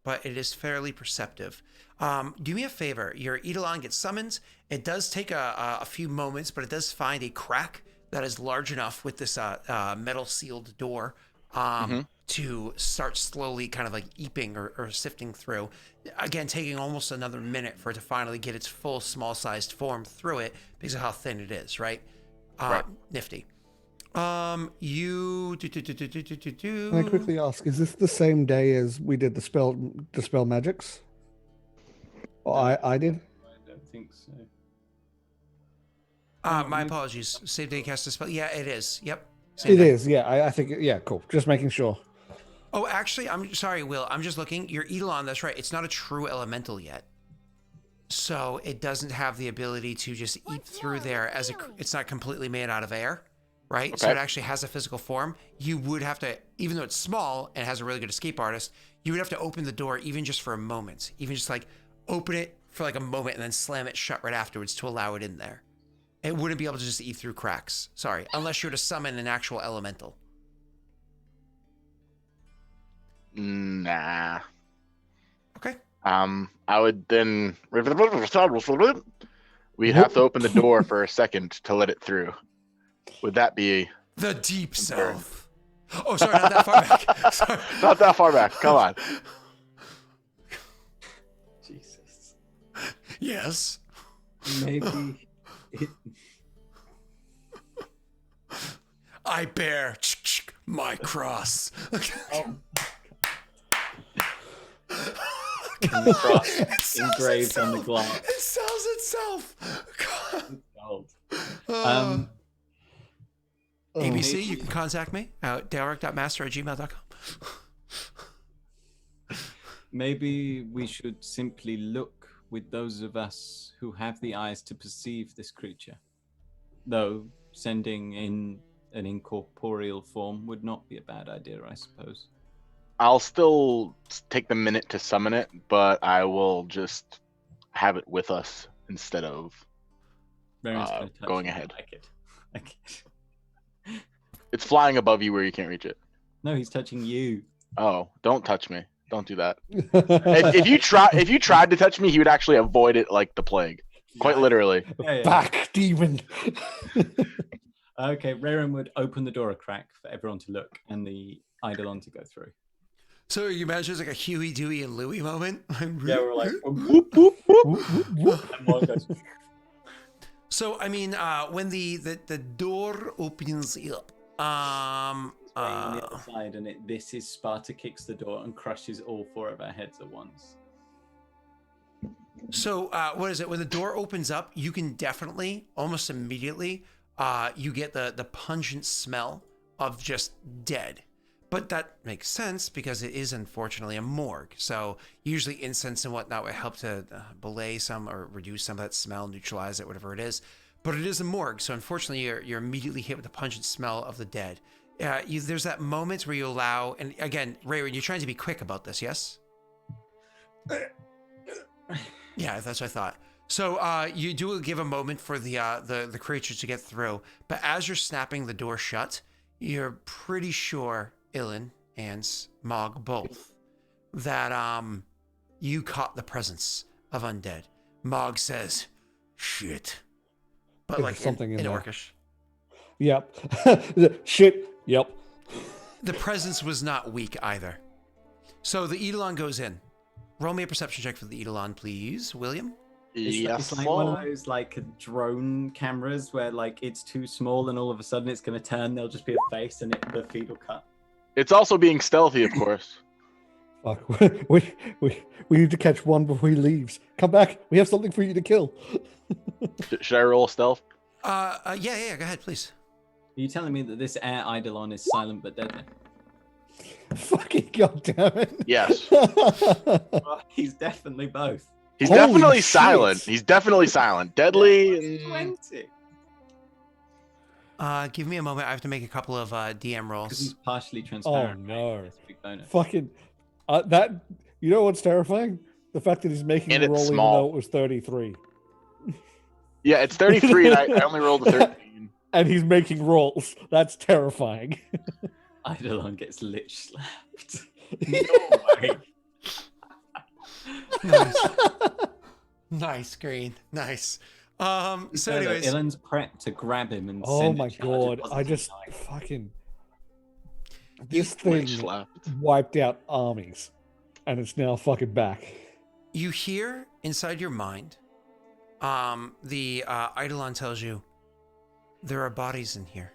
but it is fairly perceptive. Do me a favor. Your Eidolon gets summoned. It does take a few moments, but it does find a crack that is large enough with this metal sealed door to start slowly kind of like eeping or sifting through. Again, taking almost another minute for it to finally get its full small-sized form through it because of how thin it is, right? Right. Nifty. Can I quickly ask, is this the same day as we did the spell magics? Or I did? I don't think so. My apologies. Save day cast a spell. Yeah, it is. Yep. It is. Yeah, I think. Yeah, cool. Just making sure. Oh, actually, I'm sorry, Will. I'm just looking. Your Eidolon, that's right. It's not a true elemental yet. So it doesn't have the ability to just eat through there as it's not completely made out of air, right? Okay. So it actually has a physical form. You would have to, even though it's small and has a really good escape artist, you would have to open the door even just for a moment. Even just like open it for like a moment and then slam it shut right afterwards to allow it in there. It wouldn't be able to just eat through cracks. Sorry, unless you were to summon an actual elemental. Nah. Okay. I would then we'd have to open the door for a second to let it through. Would that be The deep south. Oh, sorry, not that far back. Sorry. not that far back? Come on. Jesus. Yes. Maybe it. I bear my cross. The cross It sells engraved on the itself. glass. It sells itself. God. Gold. ABC, you can contact me at daelric.master@gmail.com. Maybe we should simply look with those of us who have the eyes to perceive this creature. Though sending in an incorporeal form would not be a bad idea, I suppose. I'll still take the minute to summon it, but I will just have it with us instead of Baron's gonna touch going it. ahead. I like it. Like it. It's flying above you where you can't reach it. No, he's touching you. Oh, don't touch me. Don't do that. If you tried to touch me, he would actually avoid it like the plague. Quite literally. Yeah. Back, demon. Okay, Raren would open the door a crack for everyone to look and the Eidolon to go through. So you imagine it's like a Huey, Dewey, and Louie moment? Yeah, we're like, whoop, whoop, whoop, whoop, and one goes, So, I mean, when the door opens up, on the other side, and this is Sparta kicks the door and crushes all four of our heads at once. So, what is it? When the door opens up, you can definitely, almost immediately, you get the pungent smell of just dead. But that makes sense because it is unfortunately a morgue. So usually incense and whatnot would help to belay some or reduce some of that smell, neutralize it, whatever it is. But it is a morgue, so unfortunately you're immediately hit with the pungent smell of the dead. There's that moment where you allow, and again, Ray, you're trying to be quick about this, yes? Yeah, that's what I thought. So you do give a moment for the creatures to get through, but as you're snapping the door shut, you're pretty sure, Ilan and Mog both, that you caught the presence of undead. Mog says, "Shit," but There's like something in there. Orcish. Yep. Shit. Yep. The presence was not weak either. So the Eidolon goes in. Roll me a perception check for the Eidolon, please, William. It's like one of those like drone cameras where like it's too small and all of a sudden it's going to turn. There'll just be a face and the feed will cut. It's also being stealthy, of course. Fuck. We need to catch one before he leaves. Come back. We have something for you to kill. Should I roll stealth? Yeah. Go ahead, please. Are you telling me that this air Eidolon is silent but deadly? Fucking goddamn Yes. Well, he's definitely both. He's Holy definitely shit. silent. He's definitely silent. Deadly. 20. Give me a moment. I have to make a couple of DM Because rolls. he's partially Oh transparent. no. That's a big bonus. Fucking that. You know what's terrifying? The fact that he's making And a it's roll even small. though it was 33, Yeah, it's 33, and I only rolled a 13. and he's making rolls. That's terrifying. Eidolon gets lich slapped. No way. Nice. Nice, Green. Nice. So anyways, Ilan's prepped to grab him and Oh send a my charge of god! I positive just knife. fucking this Lich thing slapped. wiped out armies, and it's now fucking back. you hear inside your mind, the Eidolon tells you there are bodies in here.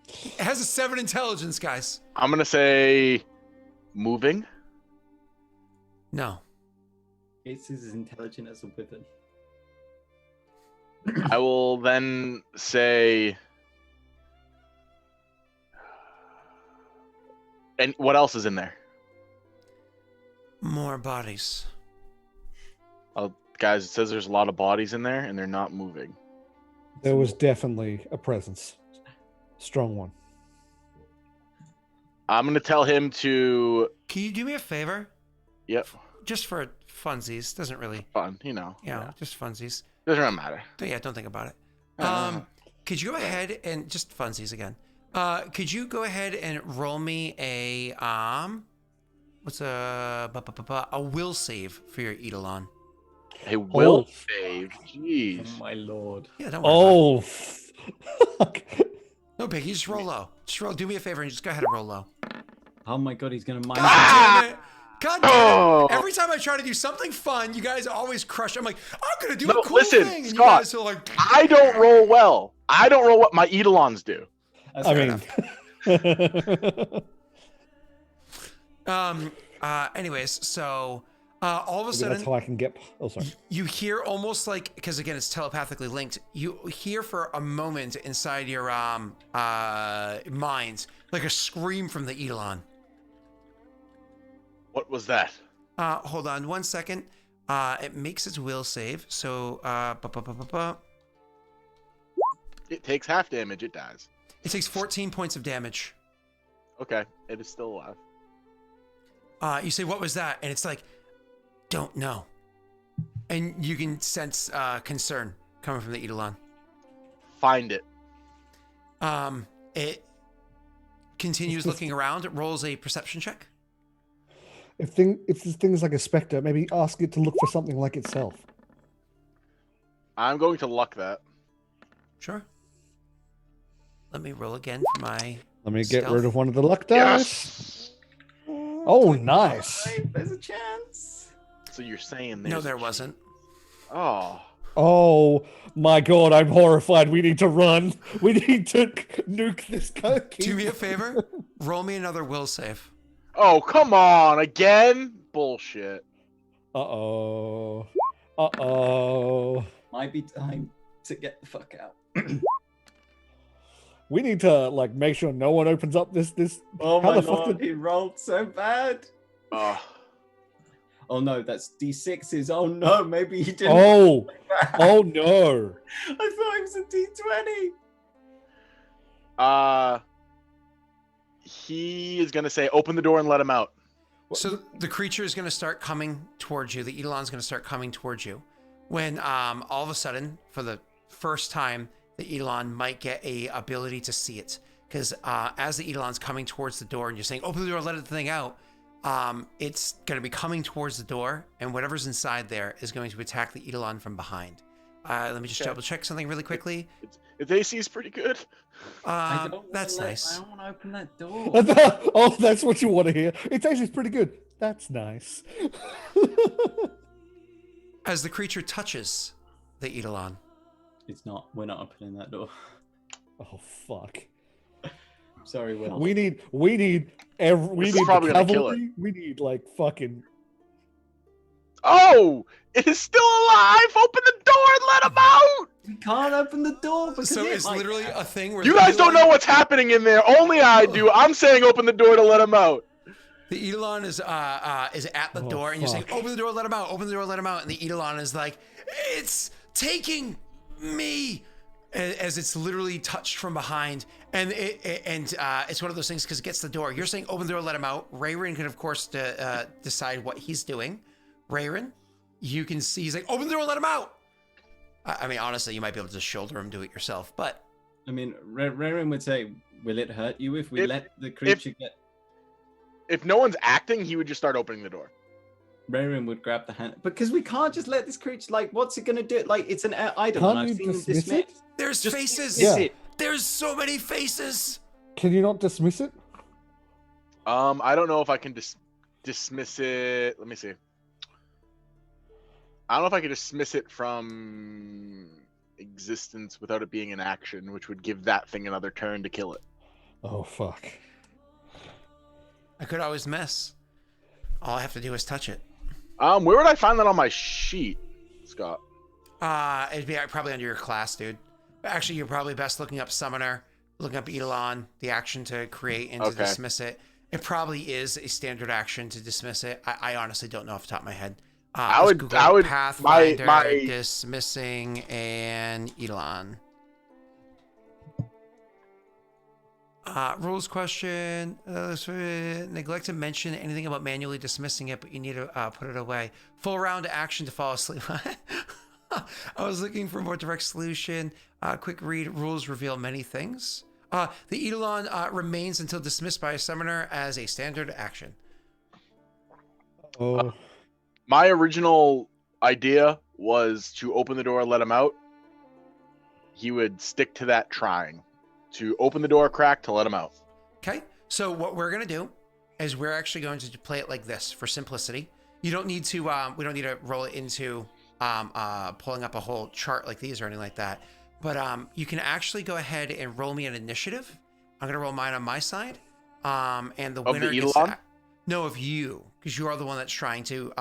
It has a 7 intelligence, guys. I'm gonna say moving. No. It's as intelligent as a wyvern. I will then say. And what else is in there? More bodies. Guys, it says there's a lot of bodies in there and they're not moving. There was definitely a presence, strong one. I'm gonna tell him to. Can you do me a favor? Yep, Just for funsies. Doesn't really. fun. You know. Yeah, just funsies. Doesn't really matter. Yeah, don't think about it. Uh, Could you go ahead and just funsies again? Could you go ahead and roll me a what's a will save for your Eidolon? Hey, will Oh. save. Jeez. Oh my lord. Yeah, don't worry. About Oh, fuck. it. No biggie. Just roll low. Just roll. Do me a favor and just go ahead and roll low. Oh my god, he's gonna mind. God damn it! God damn Oh. it! Every time I try to do something fun, you guys always crush. I'm like, I'm gonna do No, a cool listen, thing, and Scott. you guys are like, I don't roll well. I don't roll what my Eidolons do. That's I fair mean, enough. Anyways, so all of a maybe sudden, that's how I can get. Oh, sorry. you hear almost like, because again, it's telepathically linked. You hear for a moment inside your minds like a scream from the Eidolon. What was that? Hold on 1 second. It makes its will save. So, It takes half damage. It dies. it takes 14 points of damage. Okay, it is still alive. You say, what was that? And it's like, don't know. And you can sense concern coming from the Eidolon. Find it. It continues looking around. It rolls a perception check. If this thing is like a specter, maybe ask it to look for something like itself. I'm going to luck that. Sure. Let me roll again for my... Let me get Stealth. rid of one of the luck dice. Yes. Oh, nice. There's a chance. So you're saying No, there's there a wasn't. Oh. Oh my god, I'm horrified. We need to run. We need to nuke this guy. Do me a favor. Roll me another will save. Oh, come on again? Bullshit. Uh-oh. Uh-oh. Might be time to get the fuck out. We need to like make sure no one opens up this. Oh How my the fuck lord, did- he rolled so bad. Oh. Oh no, that's D6s. Oh no, maybe he didn't. Oh, oh no. I thought it was a D20. He is gonna say, "Open the door and let him out." So the creature is going to start coming towards you. The Eidolon's going to start coming towards you. When all of a sudden, for the first time, the Eidolon might get a ability to see it. Because as the Eidolon's coming towards the door and you're saying, open the door, let the thing out, it's going to be coming towards the door, and whatever's inside there is going to attack the Eidolon from behind. Let me just Okay. double check something really quickly. Its AC is pretty good. That's nice. I don't want to open that door. Oh, that's what you want to hear. It's actually pretty good. That's nice. As the creature touches the Eidolon, It's not. We're not opening that door. Oh fuck. Sorry, Will. We need This is the probably gonna kill cavalry. We need like fucking. Oh, it is still alive. Open the door and let him out. We can't open the door because so it it's might- literally a thing where You the guys don't Eidolon- know what's happening in there. Only I do. I'm saying open the door to let him out. The Eidolon is at the Oh, door, and you're saying, fuck. "Open the door, let him out! Open the door, let him out!" And the Eidolon is like, "It's taking me," as it's literally touched from behind, and it's one of those things because it gets the door. You're saying, "Open the door, let him out." Rayrin can, of course, decide what he's doing. Rayrin, you can see he's like, "Open the door, let him out." I mean, honestly, you might be able to just shoulder him, do it yourself, but I mean, Raren would say, "Will it hurt you if we let the creature get?" if no one's acting, he would just start opening the door. Rayrin would grab the hand because we can't just let this creature. Like, what's it gonna do? Like, it's an idol. Can't And I've you seen him dismiss dismiss. it? There's Just faces. dismiss Yeah. it. There's so many faces. Can you not dismiss it? I don't know if I can dismiss it. Let me see. I don't know if I can dismiss it from existence without it being an action, which would give that thing another turn to kill it. Oh fuck. I could always miss. All I have to do is touch it. Where would I find that on my sheet, Scott? It'd be probably under your class, dude. Actually, you're probably best looking up Summoner, looking up Eidolon, the action to create and to Okay. dismiss it. It probably is a standard action to dismiss it. I honestly don't know off the top of my head. I let's would- Google I would- Pathfinder my- dismissing an Eidolon. Rules question. Neglect to mention anything about manually dismissing it, but you need to put it away. Full round action to fall asleep. I was looking for a more direct solution. Quick read. Rules reveal many things. The Eidolon remains until dismissed by a summoner as a standard action. Oh. My original idea was to open the door and let him out. He would stick to that trying. To open the door a crack to let him out. Okay, so what we're gonna do is we're actually going to play it like this for simplicity. You don't need to. We don't need to roll it into pulling up a whole chart like these or anything like that. But you can actually go ahead and roll me an initiative. I'm gonna roll mine on my side, and the Of winner the gets Eidolon? to, no, of you, because you are the one that's trying to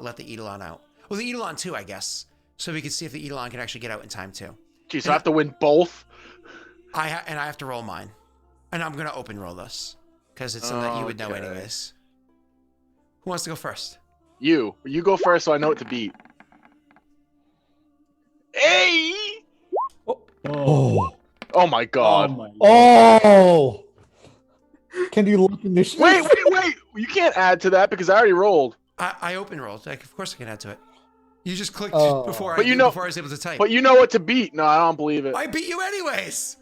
let the Eidolon out. Well, the Eidolon too, I guess. So we can see if the Eidolon can actually get out in time too. Geez, so I have to win both? I have to roll mine, and I'm gonna open roll this because it's something that you would know Okay. anyways. Who wants to go first? You go first so I know what to beat. Hey! Oh. Oh my god. my Oh. Can you look initiative? Wait! You can't add to that because I already rolled. I open rolled. Like, of course I can add to it. You just clicked Oh. before But I you know- before I was able to type. But you know what to beat. No, I don't believe it. I beat you anyways.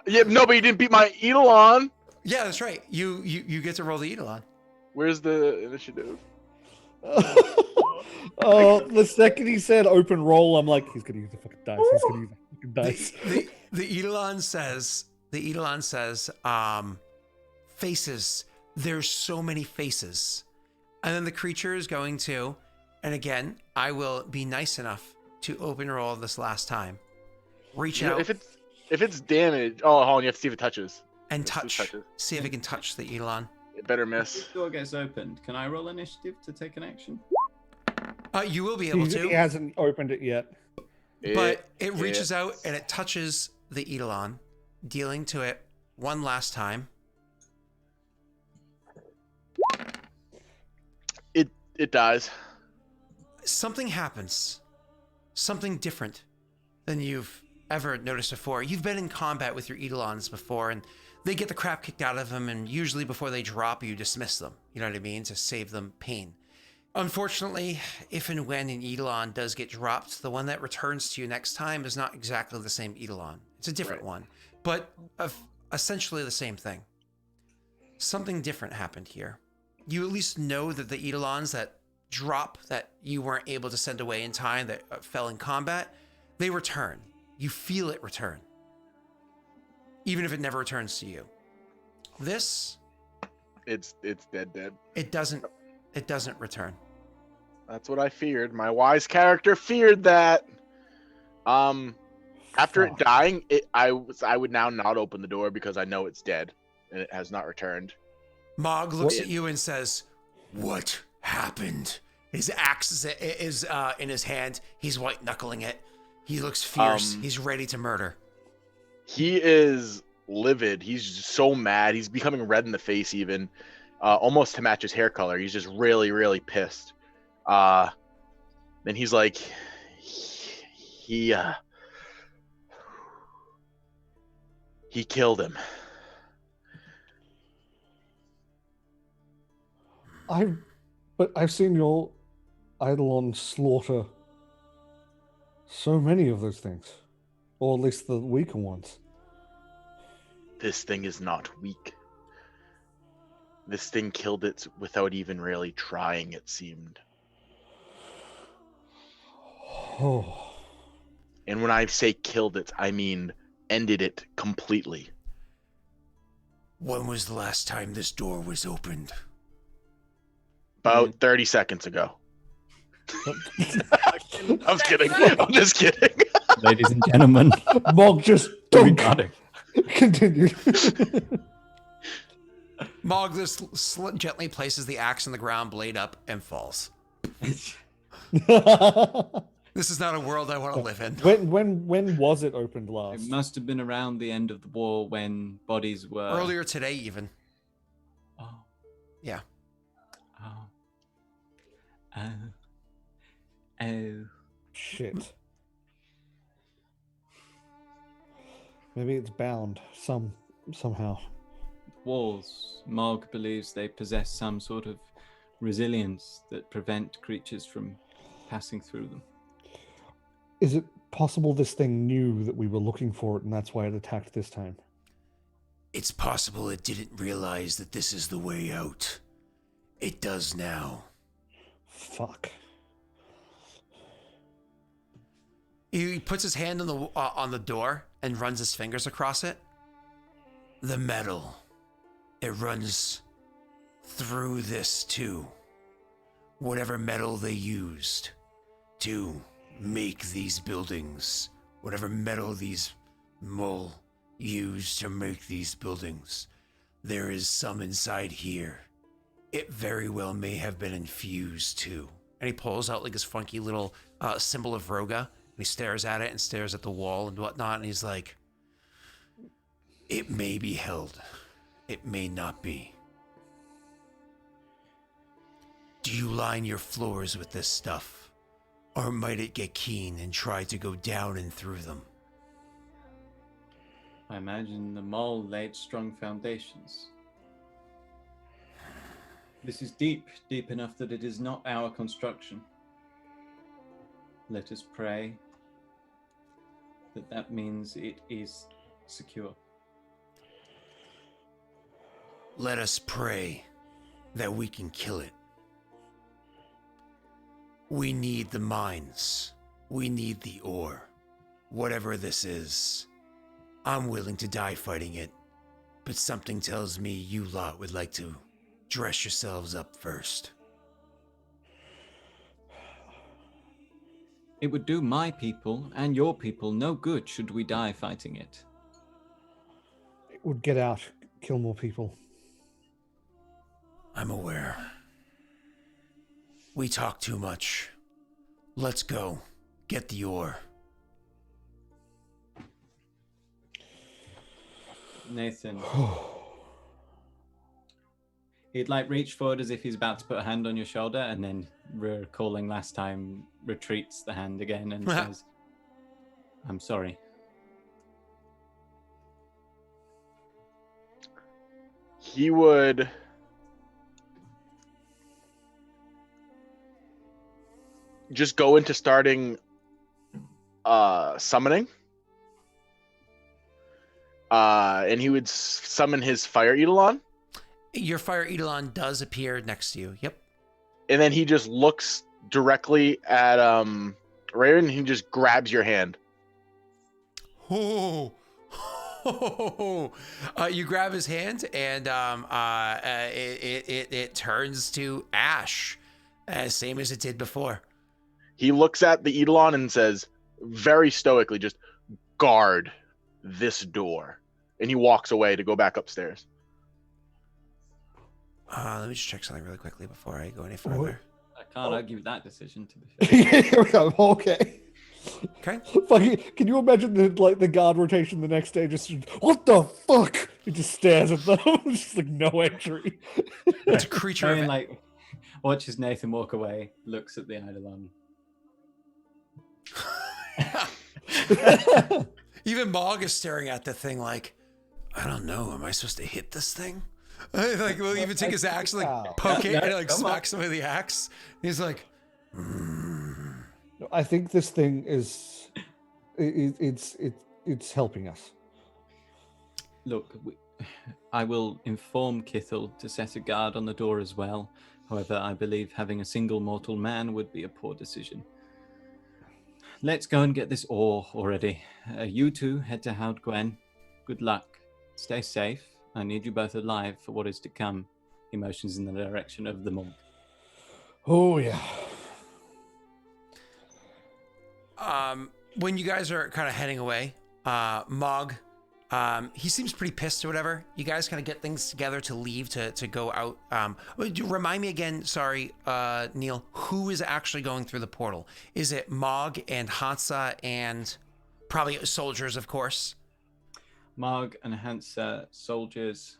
Yeah, no, but you didn't beat my Eidolon. Yeah, that's right. You get to roll the Eidolon. Where's the initiative? Oh, the second he said open roll, I'm like, he's gonna use the fucking dice. He's gonna use the fucking dice. The Eidolon says, faces. There's so many faces. And then the creature is going to, and again, I will be nice enough to open roll this last time. Reach out If it's damage, oh, hold on, you have to see if it touches. and This touch. touches. See if it can touch the Eidolon. It better If miss. this door gets opened, can I roll initiative to take an action? You will be able He to, hasn't opened it yet. but it reaches out and it touches the Eidolon, dealing to it one last time. It dies. Something happens. Something different than you've ever noticed before. You've been in combat with your Eidolons before, and they get the crap kicked out of them, and usually before they drop, you dismiss them. You know what I mean? To save them pain. Unfortunately, if and when an Eidolon does get dropped, the one that returns to you next time is not exactly the same Eidolon. It's a different one, but essentially the same thing. Something different happened here. You at least know that the Eidolons that drop that you weren't able to send away in time that fell in combat, they return. You feel it return. Even if it never returns to you. This, It's dead. it doesn't return. That's what I feared. My wise character feared that. After it Fuck. dying, I would now not open the door because I know it's dead and it has not returned. Mog looks at you and says, "What happened?" His axe is in his hand. He's white knuckling it. He looks fierce. He's ready to murder. He is livid. He's just so mad. He's becoming red in the face even, almost to match his hair color. He's just really, really pissed. Then he's like, he killed him. I've seen your Eidolon slaughter so many of those things, or at least the weaker ones. This thing is not weak. This thing killed it without even really trying, it seemed. Oh, And when I say killed it, I mean ended it completely. When was the last time this door was opened? About 30 seconds ago. I was kidding. I'm just kidding. Ladies and gentlemen, Mog just we dunk. got it. Continue. Mog just gently places the axe on the ground, blade up, and falls. This is not a world I want to live in. When was it opened It last? must have been around the end of the war when bodies were Earlier today, even. Oh. Yeah. Oh. Oh. Oh. Shit. Maybe it's bound somehow. Walls. Morg believes they possess some sort of resilience that prevent creatures from passing through them. Is it possible this thing knew that we were looking for it and that's why it attacked this time? It's possible it didn't realize that this is the way out. It does now. Fuck. He puts his hand on the door and runs his fingers across it. The metal. It runs through this too. Whatever metal they used to make these buildings, whatever metal these mole used to make these buildings, there is some inside here. It very well may have been infused too. And he pulls out like his funky little symbol of Roga. He stares at it and stares at the wall and whatnot, and he's like, it may be held. It may not be. Do you line your floors with this stuff? Or might it get keen and try to go down and through them? I imagine the mole laid strong foundations. This is deep enough that it is not our construction. Let us pray that means it is secure. Let us pray that we can kill it. We need the mines. We need the ore. Whatever this is, I'm willing to die fighting it, but something tells me you lot would like to dress yourselves up first. It would do my people and your people no good should we die fighting it. It would get out, kill more people. I'm aware. We talk too much. Let's go. Get the ore. Nathan. He'd like reach forward as if he's about to put a hand on your shoulder, and then recalling last time, retreats the hand again and says, I'm sorry. He would just go into starting summoning. And he would summon his fire eidolon. Your fire eidolon does appear next to you. Yep. And then he just looks directly at Raven and he just grabs your hand. Oh. You grab his hand and it turns to ash, same as it did before. He looks at the eidolon and says, very stoically, just guard this door. And he walks away to go back upstairs. Let me just check something really quickly before I go any further. I can't argue with that decision, to be fair. Okay. Okay. Fucking, can you imagine the guard rotation the next day? Just what the fuck? He just stares at them, just like no entry. It's a creature. I mean, like, watches Nathan walk away, looks at the eidolon. Even Mog is staring at the thing like, I don't know. Am I supposed to hit this thing? Like, will he even take his axe, and, like poke it, and like smack some of the axe? He's like, I think this thing is it's helping us. Look, I will inform Kithel to set a guard on the door as well. However, I believe having a single mortal man would be a poor decision. Let's go and get this ore already. You two head to Hound Gwen. Good luck. Stay safe. I need you both alive for what is to come. He motions in the direction of the monk. Oh yeah. When you guys are kind of heading away, Mog, he seems pretty pissed or whatever. You guys kind of get things together to leave to go out. Remind me again, sorry, Neil, who is actually going through the portal? Is it Mog and Hansa and probably soldiers, of course? Mog and Hansa, soldiers.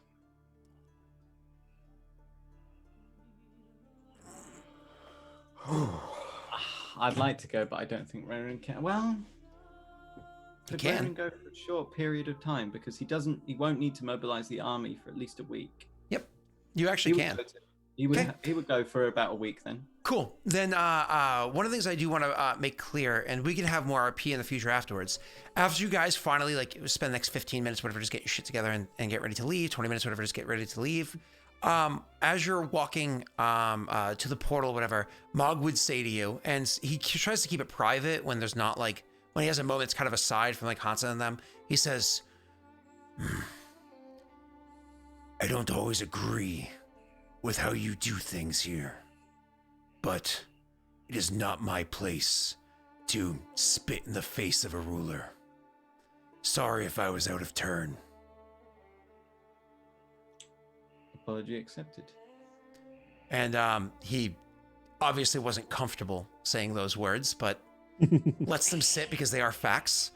I'd like to go, but I don't think Renan can. Well, could Renan go for a short period of time because he won't need to mobilize the army for at least a week. Yep, you actually can. He would go for about a week then. Cool. Then one of the things I do want to make clear, and we can have more RP in the future afterwards. After you guys finally spend the next 15 minutes, whatever, just get your shit together and get ready to leave. 20 minutes, whatever, just get ready to leave. As you're walking to the portal, whatever, Mog would say to you, and he tries to keep it private when there's not when he has a moment that's kind of aside from Hansa and them. He says, "I don't always agree with how you do things here, but it is not my place to spit in the face of a ruler. Sorry if I was out of turn." Apology accepted. And he obviously wasn't comfortable saying those words, but lets them sit because they are facts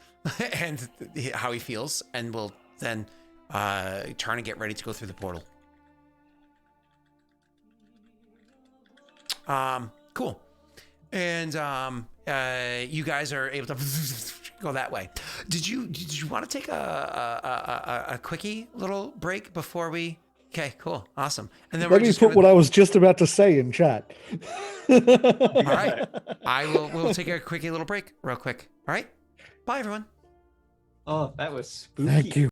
and how he feels, and will then turn and get ready to go through the portal. Cool. And you guys are able to go that way. Did you want to take a quickie little break before we? Okay, cool, awesome. And then let me put what I was just about to say in chat. All right, we'll take a quickie little break, real quick. All right, bye everyone. Oh, that was spooky. Thank you.